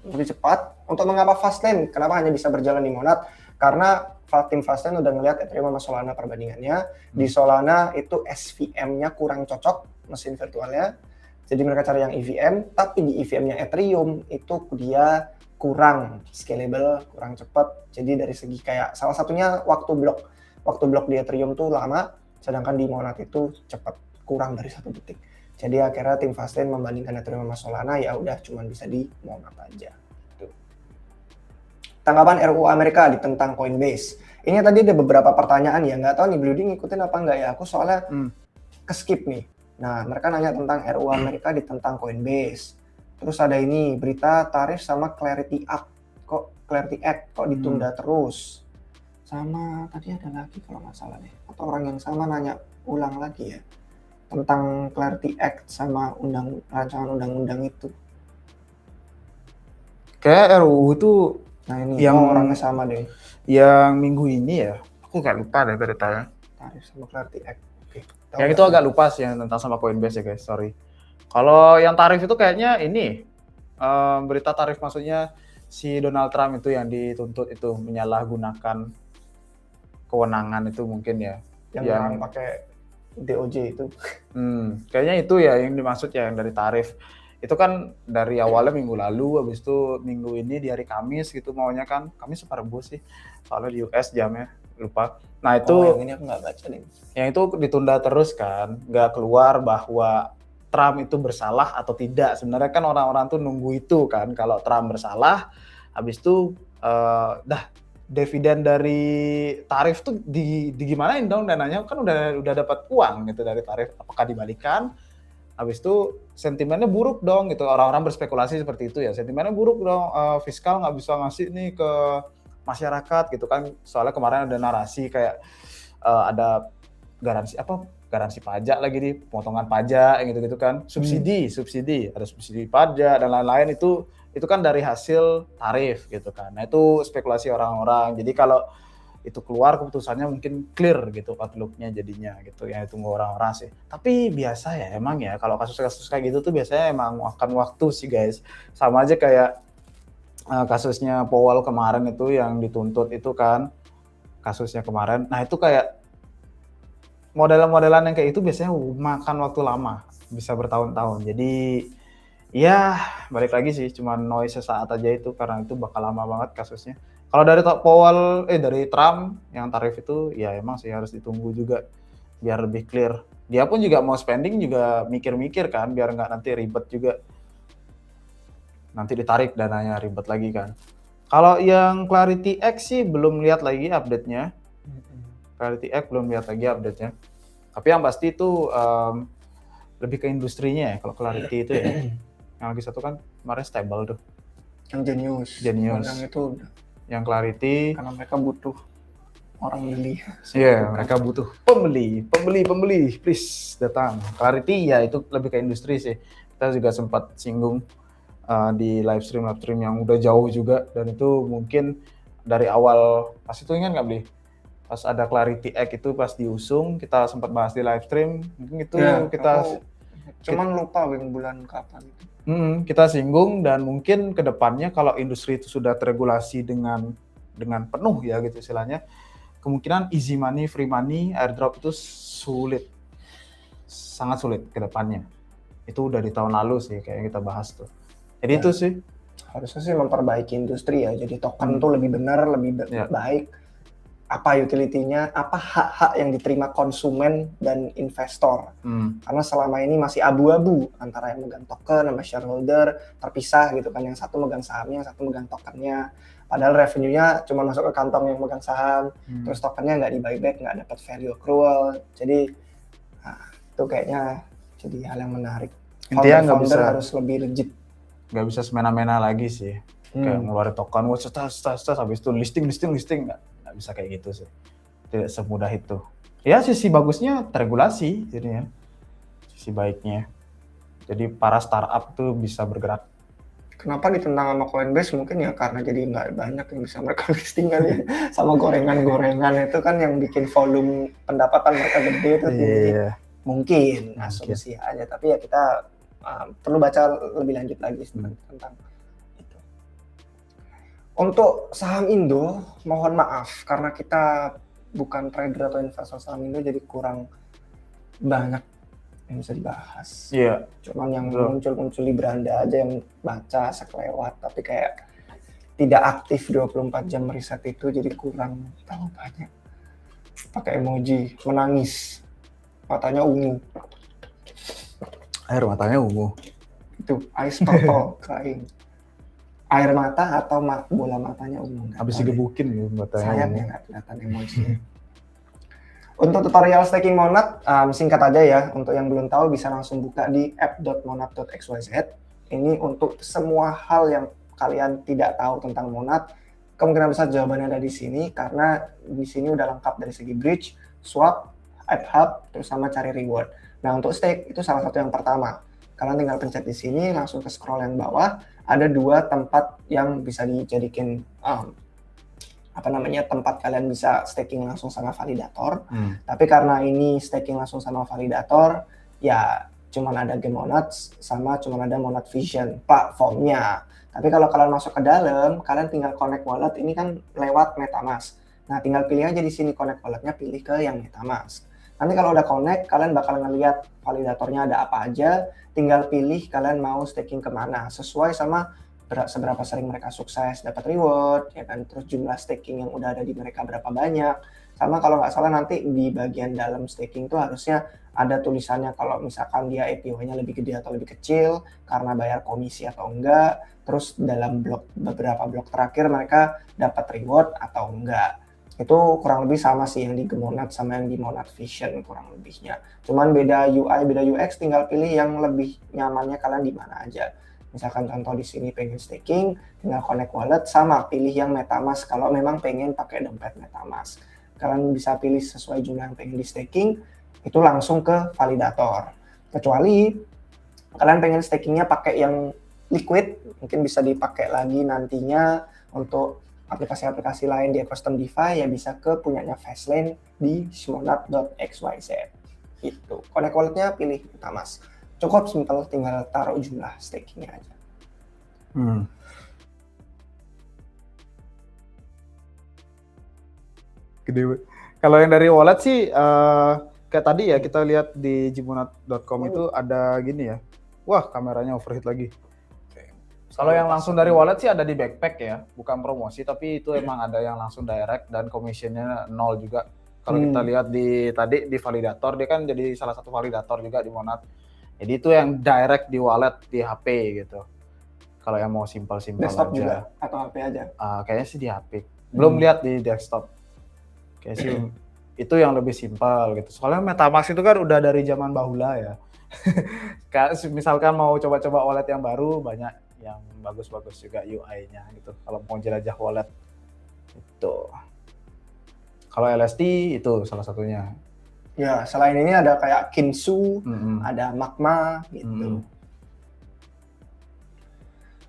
lebih cepat. Untuk mengapa Fastlane, kenapa hanya bisa berjalan di Monad? Karena tim Fastlane udah ngelihat Ethereum sama Solana perbandingannya. Di Solana itu SVM-nya kurang cocok, mesin virtualnya. Jadi mereka cari yang EVM, tapi di EVM-nya Ethereum itu dia kurang scalable, kurang cepat. Jadi dari segi kayak salah satunya waktu blok di Ethereum tuh lama, sedangkan di Monad itu cepat, kurang dari 1 detik. Jadi akhirnya tim Fastlane membandingkan Ethereum sama Solana, ya udah cuman bisa di Monad aja. Tanggapan RUU Amerika ditentang Coinbase. Ini tadi ada beberapa pertanyaan ya, nggak tahu nih Blue ngikutin apa nggak ya. Aku soalnya keskip nih. Nah, mereka nanya tentang RUU Amerika ditentang Coinbase. Terus ada ini, berita tarif sama Clarity Act kok ditunda terus. Sama tadi ada lagi kalau nggak salah deh. Atau orang yang sama nanya ulang lagi ya. Tentang Clarity Act sama rancangan undang-undang itu. Kayak RUU itu Nah ini yang orangnya sama deh. Yang minggu ini ya, aku nggak lupa deh beritanya. Tarif sama Clarity Act. Oke. Yang itu agak lupa sih yang tentang sama Coinbase ya guys, sorry. Kalau yang tarif itu kayaknya ini berita tarif, maksudnya si Donald Trump itu yang dituntut itu menyalahgunakan kewenangan itu mungkin ya. Yang orang pakai DOJ itu. Kayaknya itu ya yang dimaksud ya, yang dari tarif. Itu kan dari awalnya minggu lalu, habis itu minggu ini di hari Kamis gitu maunya kan. Kamis apa Rabu sih? Soalnya di US jamnya, lupa. Nah itu yang ini aku nggak baca nih. yang itu ditunda terus kan, nggak keluar bahwa Trump itu bersalah atau tidak. Sebenarnya kan orang-orang tuh nunggu itu kan, kalau Trump bersalah, habis itu dividen dari tarif tuh digimanain dong dananya, kan udah dapat uang gitu dari tarif, apakah dibalikan? Habis itu sentimennya buruk dong gitu, orang-orang berspekulasi seperti itu ya, sentimennya buruk dong, fiskal nggak bisa ngasih nih ke masyarakat gitu kan, soalnya kemarin ada narasi kayak ada garansi pajak lagi nih, pemotongan pajak gitu-gitu kan, subsidi, ada subsidi pajak dan lain-lain, itu kan dari hasil tarif gitu kan. Nah itu spekulasi orang-orang, jadi kalau itu keluar keputusannya mungkin clear gitu outlook-nya jadinya gitu, yang ditunggu orang-orang sih. Tapi biasa ya emang ya kalau kasus-kasus kayak gitu tuh biasanya emang makan waktu sih guys. Sama aja kayak kasusnya Powell kemarin itu yang dituntut itu kan, kasusnya kemarin. Nah itu kayak modelan-modelan yang kayak itu biasanya makan waktu lama, bisa bertahun-tahun. Jadi ya balik lagi sih, cuma noise sesaat aja itu, karena itu bakal lama banget kasusnya. Kalau dari Trump yang tarif itu ya emang sih harus ditunggu juga biar lebih clear. Dia pun juga mau spending juga mikir-mikir kan, biar nggak nanti ribet juga. Nanti ditarik dananya, ribet lagi kan. Kalau yang Clarity X sih belum lihat lagi update-nya. Clarity X belum lihat lagi update-nya. Tapi yang pasti itu lebih ke industrinya ya, kalau Clarity itu ya. Yang lagi satu kan kemarin stable tuh. Yang Genius. Yang itu yang Clarity, karena mereka butuh orang beli. Iya, mereka butuh pembeli, please datang. Clarity ya itu lebih ke industri sih. Kita juga sempat singgung di live stream yang udah jauh juga, dan itu mungkin dari awal pas itu ingat nggak beli? Pas ada Clarity X itu pas diusung, kita sempat bahas di live stream, mungkin itu ya, cuman lupa bulan kapan itu. Kita singgung, dan mungkin kedepannya kalau industri itu sudah terregulasi dengan penuh ya gitu istilahnya, kemungkinan easy money, free money, airdrop itu sangat sulit kedepannya. Itu udah di tahun lalu sih kayak kita bahas tuh. Jadi itu sih. Harusnya sih memperbaiki industri ya, jadi token tuh lebih benar, lebih baik. Apa utility-nya, apa hak-hak yang diterima konsumen dan investor. Karena selama ini masih abu-abu antara yang megang token sama shareholder, terpisah gitu kan, yang satu megang sahamnya, yang satu megang tokennya. Padahal revenue-nya cuma masuk ke kantong yang megang saham, terus tokennya nggak di-buyback, nggak dapat value accrual. Jadi itu kayaknya jadi hal yang menarik. Intinya nggak bisa, harus lebih legit. Nggak bisa semena-mena lagi sih. Kayak ngeluarin token, habis itu listing, nggak bisa kayak gitu sih. Tidak semudah itu. Ya sisi bagusnya terregulasi jadinya. Sisi baiknya. Jadi para startup tuh bisa bergerak. Kenapa ditentang sama Coinbase? Mungkin ya karena jadi nggak banyak yang bisa mereka listing kali ya. Sama gorengan-gorengan itu kan yang bikin volume pendapatan mereka gede itu tinggi. Mungkin asumsi aja. Tapi ya kita perlu baca lebih lanjut lagi tentang itu. Untuk saham Indo, mohon maaf karena kita bukan trader atau investor saham Indo, jadi kurang banyak yang bisa dibahas. Iya. Cuman yang muncul di beranda aja yang baca sekelewat, tapi kayak tidak aktif 24 jam riset itu, jadi kurang tahu banyak. Pakai emoji menangis, matanya ungu. Air matanya ungu. Itu ice purple crying. Air mata atau bola matanya ungu. Habis digebukin gitu matanya. Sayangnya nggak kelihatan emoji. Untuk tutorial staking Monad, singkat aja ya. Untuk yang belum tahu bisa langsung buka di app.monad.xyz. Ini untuk semua hal yang kalian tidak tahu tentang Monad. Kemungkinan besar jawabannya ada di sini karena di sini udah lengkap dari segi bridge, swap, app hub, terus sama cari reward. Nah untuk stake itu salah satu yang pertama. Kalian tinggal pencet di sini, langsung ke scroll yang bawah. Ada 2 tempat yang bisa dijadikan tempat kalian bisa staking langsung sama validator. Tapi karena ini staking langsung sama validator, ya cuman ada Game Monad sama cuman ada Monad Vision platformnya. Tapi kalau kalian masuk ke dalam, kalian tinggal connect wallet ini kan lewat MetaMask. Nah, tinggal pilih aja di sini connect walletnya, pilih ke yang MetaMask. Nanti kalau udah connect, kalian bakal ngeliat validatornya ada apa aja, tinggal pilih kalian mau staking kemana, sesuai sama seberapa sering mereka sukses dapat reward, ya kan, terus jumlah staking yang udah ada di mereka berapa banyak, sama kalau nggak salah nanti di bagian dalam staking tuh harusnya ada tulisannya kalau misalkan dia APY-nya lebih gede atau lebih kecil, karena bayar komisi atau enggak, terus dalam beberapa blok terakhir mereka dapat reward atau enggak. Itu kurang lebih sama sih yang di Gemonad sama yang di Monad Vision kurang lebihnya. Cuman beda UI, beda UX, tinggal pilih yang lebih nyamannya kalian di mana aja. Misalkan contoh di sini pengen staking, tinggal connect wallet, sama pilih yang MetaMask kalau memang pengen pakai dompet MetaMask. Kalian bisa pilih sesuai jumlah yang pengen di staking, itu langsung ke validator. Kecuali kalian pengen stakingnya pakai yang liquid, mungkin bisa dipakai lagi nantinya untuk aplikasi-aplikasi lain di ekosistem DeFi, ya bisa ke punyanya Fastlane di shmonad.xyz. Gitu. Connect walletnya pilih MetaMask. Cukup simpel, tinggal taruh jumlah stakingnya aja. Gede. Kalau yang dari wallet sih kayak tadi ya kita lihat di jimonad.com itu ada gini ya. Wah, kameranya overheat lagi. Kalau yang langsung dari wallet sih ada di backpack ya, bukan promosi, tapi itu emang ada yang langsung direct dan commissionnya 0 juga. Kalau kita lihat di tadi di validator, dia kan jadi salah satu validator juga di Monad. Jadi itu yang direct di wallet di HP gitu. Kalau yang mau simpel-simpel Desktop aja. juga atau HP aja? Kayaknya sih di HP. Belum lihat di desktop. Kayaknya sih itu yang lebih simpel gitu. Soalnya MetaMask itu kan udah dari zaman bahula ya. Misalkan mau coba-coba wallet yang baru, banyak yang bagus-bagus juga UI-nya gitu. Kalau mau jelajah wallet itu. Kalau LST itu salah satunya. Ya, selain ini ada kayak Kinsu, ada Magma gitu.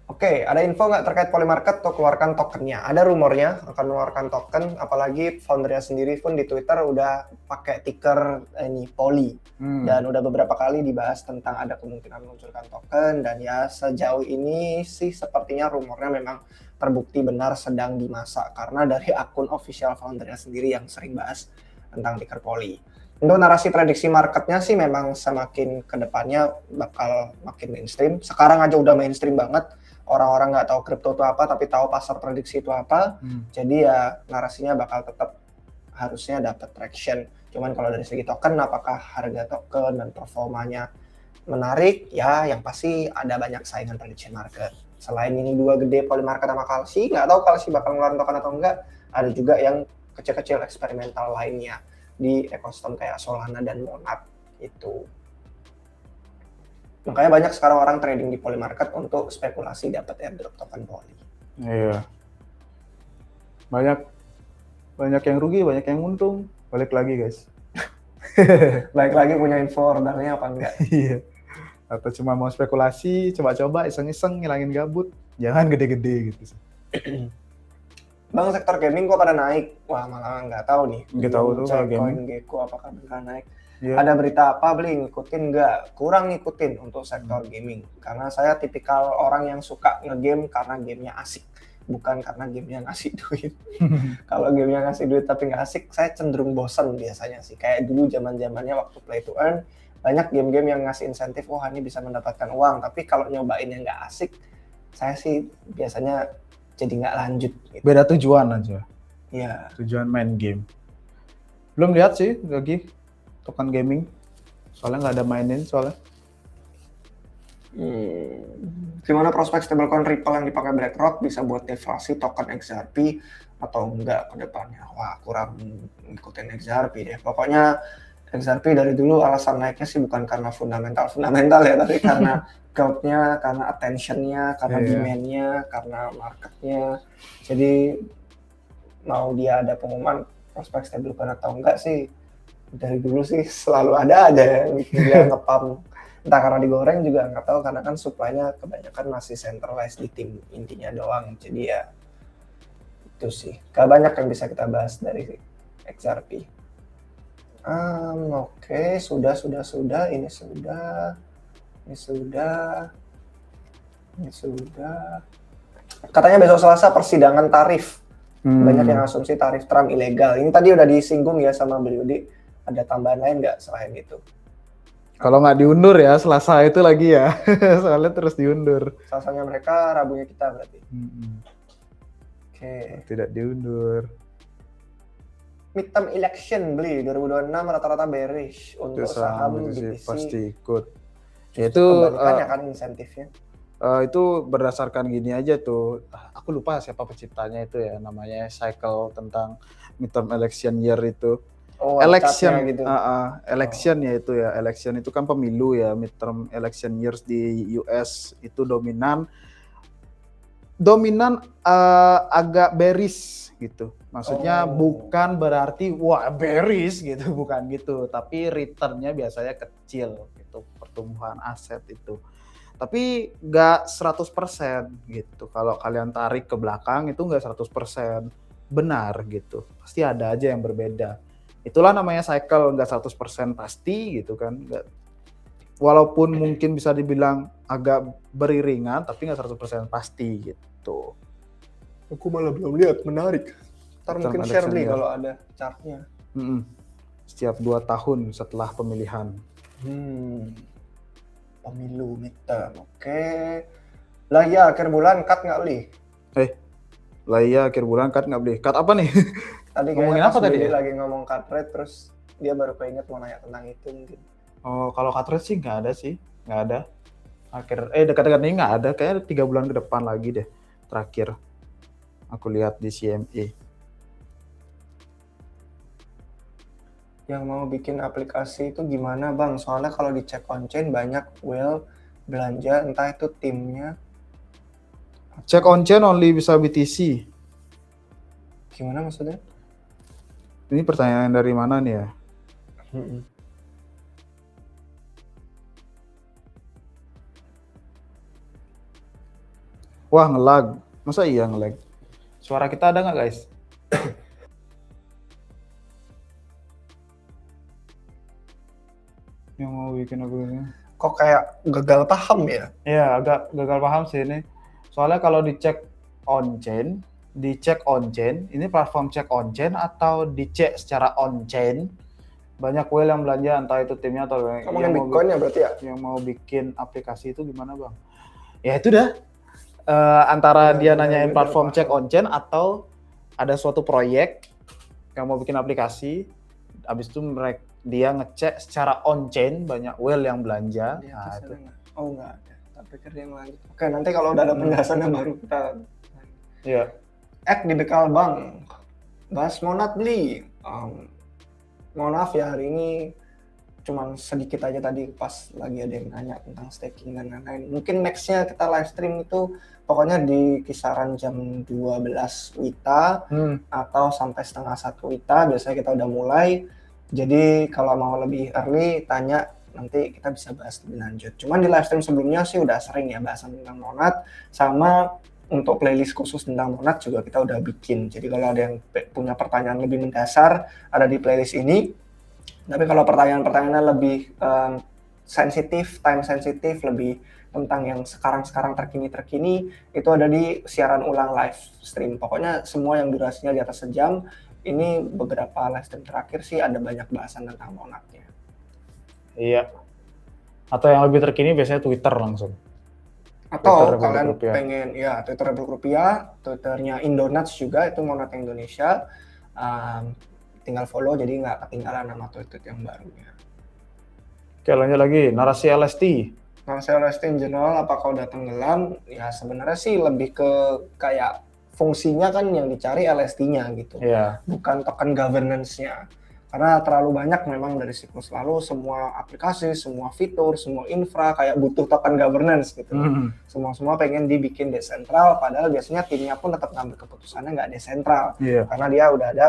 Oke, ada info nggak terkait Polymarket untuk keluarkan tokennya? Ada rumornya akan mengeluarkan token, apalagi foundernya sendiri pun di Twitter udah pakai ticker ini Poly. Dan udah beberapa kali dibahas tentang ada kemungkinan meluncurkan token, dan ya sejauh ini sih sepertinya rumornya memang terbukti benar sedang dimasak, karena dari akun official foundernya sendiri yang sering bahas tentang ticker Poly. Untuk narasi prediksi marketnya sih memang semakin kedepannya bakal makin mainstream. Sekarang aja udah mainstream banget. Orang-orang nggak tahu kripto itu apa, tapi tahu pasar prediksi itu apa. Jadi ya narasinya bakal tetap harusnya dapat traction. Cuman kalau dari segi token, apakah harga token dan performanya menarik? Ya, yang pasti ada banyak saingan prediction market. Selain ini dua gede, Polymarket sama Kalshi, nggak tahu Kalshi bakal ngeluarin token atau enggak. Ada juga yang kecil-kecil eksperimental lainnya di ekosistem kayak Solana dan Monad itu. Makanya banyak sekarang orang trading di Polymarket untuk spekulasi dapat airdrop token Poly. Iya. Banyak yang rugi, banyak yang untung. Balik lagi, guys. Balik lagi punya info ordernya apa enggak? Iya. Atau cuma mau spekulasi, coba-coba iseng-iseng ngilangin gabut. Jangan gede-gede gitu. Bang, sektor gaming kok pada naik? Wah, malah nggak tahu nih. Nggak tahu tuh kalau gaming. CoinGecko apakah beneran naik? Yeah. Ada berita apa, beli ngikutin nggak? Kurang ngikutin untuk sektor gaming. Karena saya tipikal orang yang suka ngegame karena gamenya asik. Bukan karena gamenya ngasih duit. Kalau gamenya ngasih duit tapi nggak asik, saya cenderung bosen biasanya sih. Kayak dulu zaman-zamannya waktu play to earn, banyak game-game yang ngasih insentif, wah ini bisa mendapatkan uang. Tapi kalau nyobain yang nggak asik, saya sih biasanya jadi nggak lanjut. Gitu. Beda tujuan aja. Iya. Tujuan main game. Belum lihat sih lagi token gaming. Soalnya nggak ada mainin soalnya. Gimana prospek stablecoin Ripple yang dipakai BlackRock bisa buat deflasi token XRP atau enggak ke depannya? Wah, kurang ngikutin XRP deh. Pokoknya XRP dari dulu alasan naiknya sih bukan karena fundamental ya, tapi karena crowd-nya, karena attention-nya, karena demand-nya, karena market-nya. Jadi mau dia ada pengumuman prospek stablecoin atau enggak sih, dari dulu sih selalu ada yang dia nge-pump. Entah karena digoreng juga nggak tahu, karena kan supply-nya kebanyakan masih centralized di tim intinya doang. Jadi ya itu sih. Gak banyak yang bisa kita bahas dari XRP. Oke, sudah. Ini sudah. Ini sudah. Katanya besok Selasa persidangan tarif. Banyak yang asumsi tarif Trump ilegal. Ini tadi udah disinggung ya sama beliau. Ada tambahan lain nggak selain itu? Kalau nggak diundur ya, Selasa itu lagi ya. Soalnya terus diundur. Selasanya mereka, Rabunya kita berarti. Oke. Tidak diundur. Midterm election beli 2026 rata-rata bearish untuk saham BTC. Pasti ikut. Itu kebalikannya kan insentifnya. Itu berdasarkan gini aja tuh. Aku lupa siapa penciptanya itu ya, namanya cycle tentang midterm election year itu. Election gitu. Election ya itu ya. Election itu kan pemilu ya, midterm election years di US itu dominan agak bearish gitu. Maksudnya bukan berarti wah bearish gitu, bukan gitu, tapi returnnya biasanya kecil gitu, pertumbuhan aset itu. Tapi nggak 100% gitu. Kalau kalian tarik ke belakang itu nggak 100% benar gitu. Pasti ada aja yang berbeda. Itulah namanya cycle, nggak 100% pasti gitu kan. Walaupun mungkin bisa dibilang agak beriringan, tapi nggak 100% pasti gitu. Aku malah belum lihat, menarik. Ntar mungkin share beli kalau ada chartnya. Setiap 2 tahun setelah pemilihan. Pemilu midterm, oke. Lah ya akhir bulan cut nggak beli? Lah iya akhir bulan cut nggak beli. Cut apa nih? Tadi ngomongin apa tadi? Lagi ngomong cut rate terus dia baru keinget mau nanya tentang itu mungkin. Oh kalau cut rate sih nggak ada sih, nggak ada. Dekat-dekat ini nggak ada. Kayaknya 3 bulan ke depan lagi deh. Terakhir aku lihat di CME. Yang mau bikin aplikasi itu gimana bang? Soalnya kalau dicek on-chain banyak whale belanja, entah itu timnya. Check on-chain only bisa BTC. Gimana maksudnya? Ini pertanyaan dari mana nih ya? Wah ngelag. Masa iya ngelag? Suara kita ada nggak guys? Yang mau bikin aplikasinya. Kok kayak gagal paham ya? Iya, agak gagal paham sih ini. Soalnya kalau dicek on-chain, ini platform cek on-chain atau dicek secara on-chain, banyak whale yang belanja, entah itu timnya atau ngomongin Bitcoin ya berarti ya? Yang mau bikin aplikasi itu gimana bang? Ya itu dah. Antara dia nanyain platform cek on-chain atau ada suatu proyek yang mau bikin aplikasi, habis itu dia ngecek secara on-chain banyak whale yang belanja. Nah, itu. Oh nggak ada, tapi kerja yang lanjut. Oke, nanti kalau udah ada penjelasannya baru kita. Iya. Di Bekal Bang, bahas Monad beli. Mohon maaf ya hari ini cuman sedikit aja tadi pas lagi ada yang nanya tentang staking dan lain-lain. Mungkin nextnya kita live stream itu pokoknya di kisaran jam 12 WITA atau sampai setengah 1 WITA. Biasanya kita udah mulai. Jadi kalau mau lebih early tanya, nanti kita bisa bahas lebih lanjut. Cuman di live stream sebelumnya sih udah sering ya bahasan tentang Monad, sama untuk playlist khusus tentang Monad juga kita udah bikin. Jadi kalau ada yang punya pertanyaan lebih mendasar ada di playlist ini. Tapi kalau pertanyaan-pertanyaannya lebih sensitif, time sensitif, lebih tentang yang sekarang terkini itu ada di siaran ulang live stream. Pokoknya semua yang durasinya di atas sejam. Ini beberapa live stream terakhir sih ada banyak bahasan tentang Monadnya. Iya. Atau yang lebih terkini biasanya Twitter langsung. Atau Twitter kalian pengen ya Twitter Republik Rupiah, Twitternya Indonats juga itu Monad Indonesia. Tinggal follow jadi nggak ketinggalan nama tweet yang barunya. Oke lanjut lagi, narasi LST. Narasi LST in general apakah udah tenggelam? Ya sebenarnya sih lebih ke kayak fungsinya kan yang dicari LST-nya gitu. Yeah. Bukan token governance-nya. Karena terlalu banyak memang dari siklus lalu semua aplikasi, semua fitur, semua infra kayak butuh token governance gitu. Semua pengen dibikin desentral padahal biasanya timnya pun tetap ngambil keputusannya nggak desentral. Yeah. Karena dia udah ada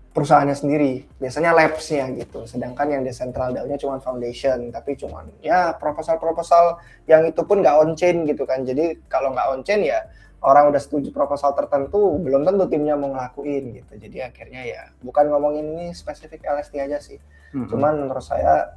perusahaannya sendiri, biasanya labs-nya gitu. Sedangkan yang decentral DAO-nya cuma foundation, tapi cuma ya proposal yang itu pun nggak on-chain gitu kan. Jadi kalau nggak on-chain ya orang udah setuju proposal tertentu, belum tentu timnya mau ngelakuin gitu. Jadi akhirnya ya bukan ngomongin ini spesifik LST aja sih. Cuman menurut saya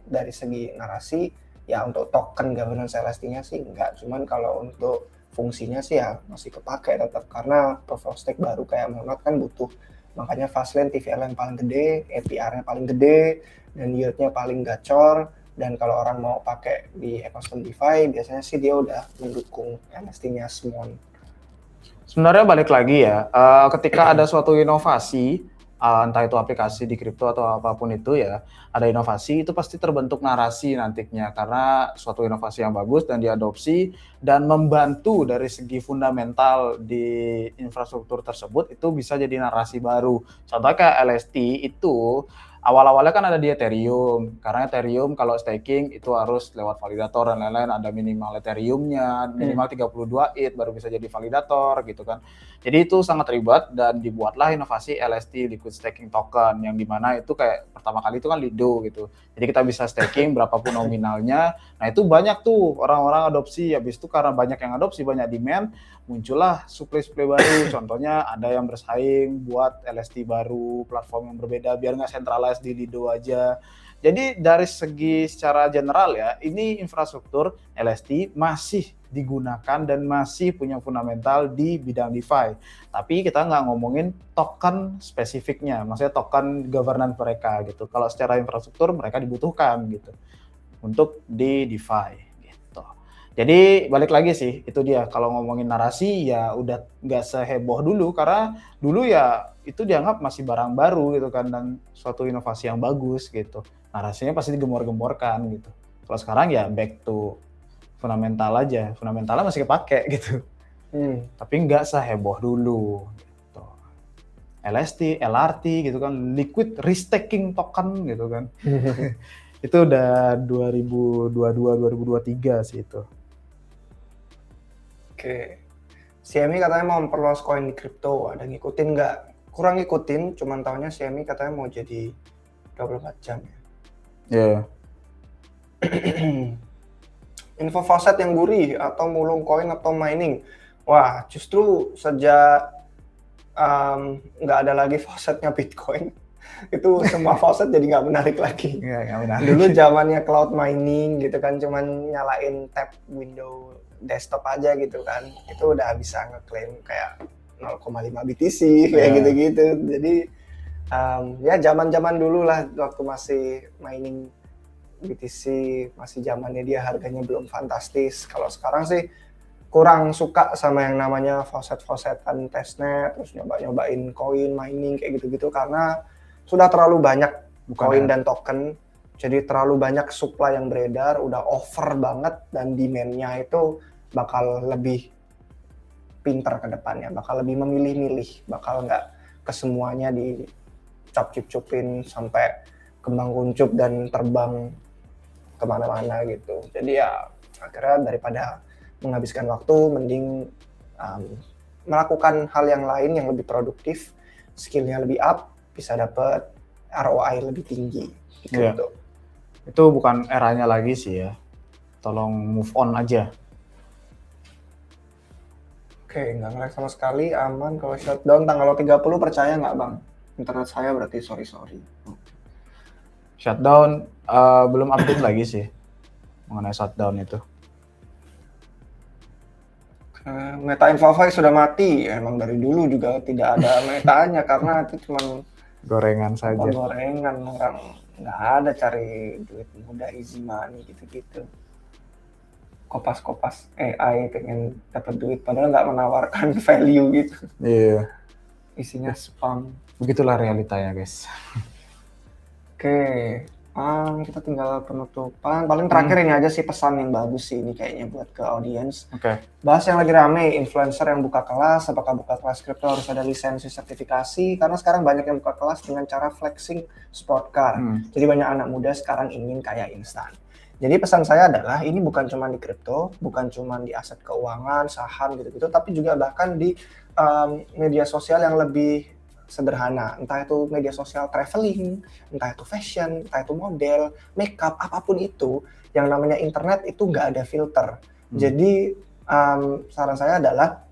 dari segi narasi ya untuk token governance LST-nya sih enggak, cuman kalau untuk fungsinya sih ya masih kepake tetap karena proof of stake baru kayak Monad kan butuh, makanya Fastlane TVL yang paling gede, APR-nya paling gede, dan yield-nya paling gacor. Dan kalau orang mau pakai di ekosistem DeFi biasanya sih dia udah mendukung LST-nya Smon. Sebenarnya balik lagi ya, ketika ada suatu inovasi, entah itu aplikasi di kripto atau apapun itu ya, ada inovasi itu pasti terbentuk narasi nantinya karena suatu inovasi yang bagus dan diadopsi dan membantu dari segi fundamental di infrastruktur tersebut itu bisa jadi narasi baru. Contohnya kayak LST itu awal-awalnya kan ada di Ethereum, karena Ethereum kalau staking itu harus lewat validator dan lain-lain, ada minimal Ethereum-nya, minimal 32 ETH baru bisa jadi validator gitu kan. Jadi itu sangat ribet dan dibuatlah inovasi LST Liquid Staking Token yang dimana itu kayak pertama kali itu kan Lido gitu. Jadi kita bisa staking berapapun nominalnya. Nah itu banyak tuh orang-orang adopsi. Habis itu karena banyak yang adopsi, banyak demand, muncullah supply-supply baru. Contohnya ada yang bersaing buat LST baru, platform yang berbeda biar nggak centralized di Lido aja. Jadi dari segi secara general ya, ini infrastruktur LST masih digunakan dan masih punya fundamental di bidang DeFi. Tapi kita nggak ngomongin token spesifiknya, maksudnya token governance mereka gitu. Kalau secara infrastruktur mereka dibutuhkan gitu untuk di DeFi gitu. Jadi balik lagi sih, itu dia kalau ngomongin narasi ya udah nggak seheboh dulu karena dulu ya itu dianggap masih barang baru gitu kan dan suatu inovasi yang bagus gitu. Narasinya pasti digembor-gemborkan gitu. Kalau sekarang ya back to fundamental aja, fundamentalnya masih kepake gitu. Tapi nggak seheboh dulu gitu. LST, LRT gitu kan, liquid restaking token gitu kan. Itu udah 2022-2023 sih itu. Oke. CME katanya mau memperluas koin di kripto, ada ngikutin nggak? Kurang ngikutin, cuman tahunya CME katanya mau jadi 24 jam ya. Iya. Info faucet yang gurih atau mulung koin atau mining. Wah, justru sejak nggak ada lagi faucetnya Bitcoin, itu semua faucet jadi nggak menarik lagi. Iya, nggak menarik. Dulu zamannya cloud mining gitu kan, cuman nyalain tab window desktop aja gitu kan, itu udah bisa ngeklaim kayak 0,5 BTC kayak gitu-gitu. Jadi ya zaman-zaman dulu lah waktu masih mining BTC, masih zamannya dia harganya belum fantastis. Kalau sekarang sih kurang suka sama yang namanya faucet-faucetan testnet, terus nyoba-nyobain koin mining kayak gitu-gitu karena sudah terlalu banyak koin dan token. Jadi terlalu banyak supply yang beredar, udah over banget dan demand-nya itu bakal lebih pinter ke depannya, bakal lebih memilih-milih, bakal nggak kesemuanya dicap-cip-cupin sampai kembang kuncup dan terbang kemana-mana gitu. Jadi ya akhirnya daripada menghabiskan waktu, mending melakukan hal yang lain yang lebih produktif, skillnya lebih up, bisa dapat ROI lebih tinggi gitu. Iya. Itu bukan eranya lagi sih ya. Tolong move on aja. Oke, nggak nge-lag sama sekali, aman. Kalau shutdown tanggal 30 percaya nggak Bang? Internet saya berarti sorry. Shutdown belum update lagi sih mengenai shutdown itu. Meta Infofy sudah mati, emang dari dulu juga tidak ada metanya karena itu cuma Gorengan saja. gorengan, orang nggak ada cari duit mudah easy money gitu-gitu. Kopas-kopas AI pengen dapat duit padahal nggak menawarkan value gitu. Iya. Isinya spam. Begitulah realitanya guys. Oke, kita tinggal penutupan. Paling terakhir ini aja sih pesan yang bagus sih ini kayaknya buat ke audiens. Oke. Bahas yang lagi rame, influencer yang buka kelas, apakah buka kelas kripto harus ada lisensi sertifikasi? Karena sekarang banyak yang buka kelas dengan cara flexing sport car. Jadi banyak anak muda sekarang ingin kaya instan. Jadi pesan saya adalah ini bukan cuma di kripto, bukan cuma di aset keuangan, saham gitu-gitu, tapi juga bahkan di media sosial yang lebih sederhana, entah itu media sosial traveling, entah itu fashion, entah itu model, makeup, apapun itu, yang namanya internet itu nggak ada filter. Jadi saran saya adalah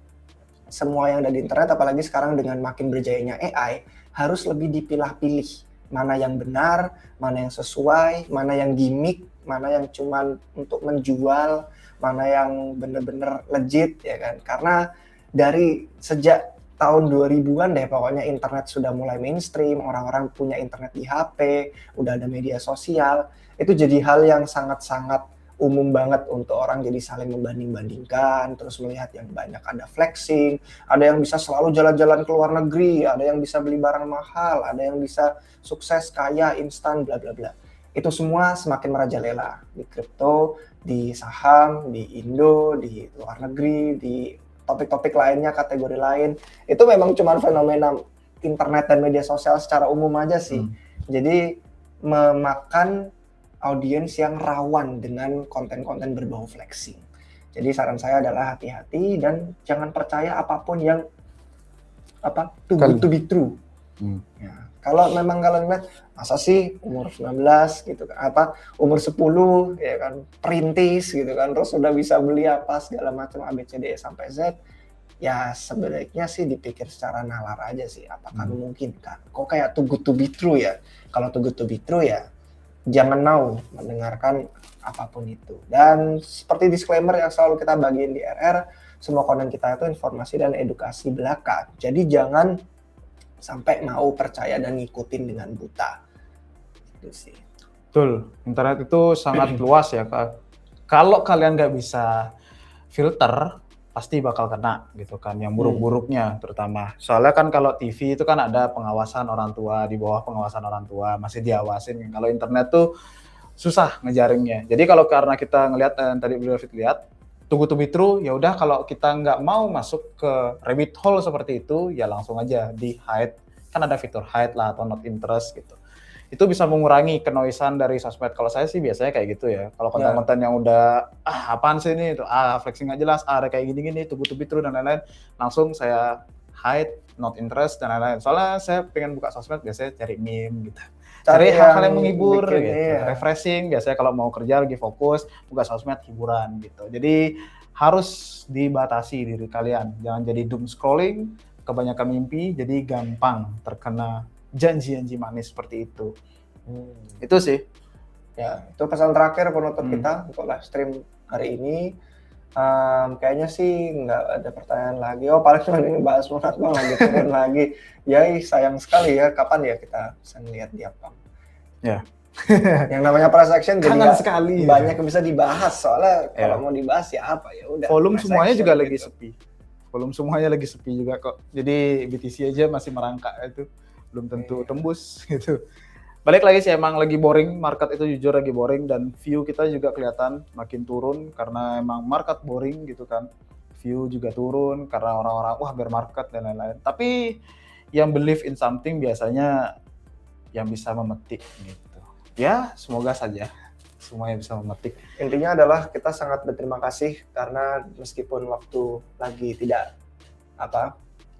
semua yang ada di internet, apalagi sekarang dengan makin berjayanya AI, harus lebih dipilah-pilih mana yang benar, mana yang sesuai, mana yang gimmick, mana yang cuman untuk menjual, mana yang bener-bener legit ya kan. Karena dari sejak tahun 2000-an deh pokoknya internet sudah mulai mainstream, orang-orang punya internet di HP, udah ada media sosial, itu jadi hal yang sangat-sangat umum banget untuk orang jadi saling membanding-bandingkan, terus melihat yang banyak ada flexing, ada yang bisa selalu jalan-jalan ke luar negeri, ada yang bisa beli barang mahal, ada yang bisa sukses, kaya, instan, bla bla bla. Itu semua semakin merajalela di kripto, di saham, di Indo, di luar negeri, di topik-topik lainnya, kategori lain. Itu memang cuma fenomena internet dan media sosial secara umum aja sih. Jadi memakan audiens yang rawan dengan konten-konten berbau flexing. Jadi saran saya adalah hati-hati dan jangan percaya apapun yang too good to be true. Ya, kalau memang kalian lihat masa sih umur 19 gitu kan, umur 10 ya kan, perintis gitu kan, terus udah bisa beli apa segala macam ABCD sampai Z, ya sebaiknya sih dipikir secara nalar aja sih, apakah memungkinkan. Kok kayak too good to be true ya? Kalau too good to be true ya jangan mau mendengarkan apapun itu. Dan seperti disclaimer yang selalu kita bagiin di RR, semua konten kita itu informasi dan edukasi belaka. Jadi jangan sampai mau percaya dan ngikutin dengan buta. Itu sih. Betul, internet itu sangat luas ya, Kak. Kalau kalian nggak bisa filter, pasti bakal kena gitu kan, yang buruk-buruknya terutama. Soalnya kan kalau TV itu kan ada pengawasan orang tua, di bawah pengawasan orang tua, masih diawasin. Kalau internet tuh susah ngejaringnya. Jadi kalau karena kita ngelihat tadi Bro David lihat, too good to be true, ya udah kalau kita nggak mau masuk ke rabbit hole seperti itu, ya langsung aja di hide. Kan ada fitur hide lah atau not interest gitu. Itu bisa mengurangi kenoisan dari sosmed. Kalau saya sih biasanya kayak gitu ya. Kalau konten-konten yang udah apaan sih ini, flexing nggak jelas, ada kayak gini-gini, too good to be true dan lain-lain, langsung saya hide, not interest dan lain-lain. Soalnya saya pengen buka sosmed biasanya cari meme gitu. Cari hal-hal yang menghibur gitu, refreshing. Biasanya kalau mau kerja lagi fokus, buka sosmed hiburan gitu. Jadi harus dibatasi diri kalian. Jangan jadi doom scrolling, kebanyakan mimpi, jadi gampang terkena janji-janji manis seperti itu. Itu sih. Ya, itu pesan terakhir penutup kita untuk live stream hari ini. Kayaknya sih nggak ada pertanyaan lagi. Oh, paling cuma ini bahas Monat Bang lagi turun lagi. Ya, sayang sekali ya. Kapan ya kita bisa ngeliat dia Bang? Ya. Yang namanya price action jadi sekali. Banyak yang bisa dibahas. Soalnya kalau mau dibahas ya apa ya udah. Volume semuanya juga lagi sepi. Volume semuanya lagi sepi juga kok. Jadi BTC aja masih merangkak itu. Belum tentu tembus gitu. Balik lagi sih emang lagi boring, market itu jujur lagi boring dan view kita juga kelihatan makin turun karena emang market boring gitu kan. View juga turun karena orang-orang wah bear market dan lain-lain. Tapi yang believe in something biasanya yang bisa memetik gitu. Ya, semoga saja semuanya bisa memetik. Intinya adalah kita sangat berterima kasih karena meskipun waktu lagi tidak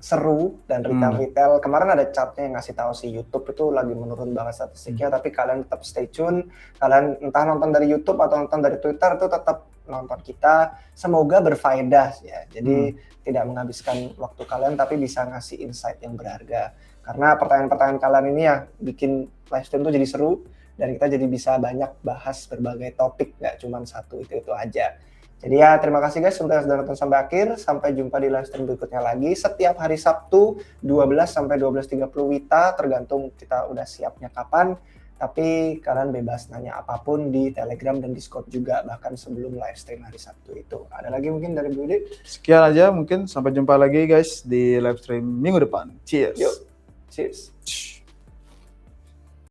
seru dan retail kemarin ada chartnya yang ngasih tahu si YouTube itu lagi menurun banget statistiknya, tapi kalian tetap stay tune, kalian entah nonton dari YouTube atau nonton dari Twitter itu tetap nonton kita, semoga berfaedah ya, jadi tidak menghabiskan waktu kalian tapi bisa ngasih insight yang berharga, karena pertanyaan-pertanyaan kalian ini ya bikin live stream itu jadi seru dan kita jadi bisa banyak bahas berbagai topik, nggak cuma satu itu aja. Jadi ya terima kasih guys sudah nonton sampai akhir. Sampai jumpa di live stream berikutnya lagi. Setiap hari Sabtu 12 sampai 12.30 WITA, tergantung kita udah siapnya kapan. Tapi kalian bebas nanya apapun di Telegram dan Discord juga, bahkan sebelum live stream hari Sabtu itu. Ada lagi mungkin dari Budi? Sekian aja mungkin, sampai jumpa lagi guys di live stream minggu depan. Cheers. Yuk. Cheers.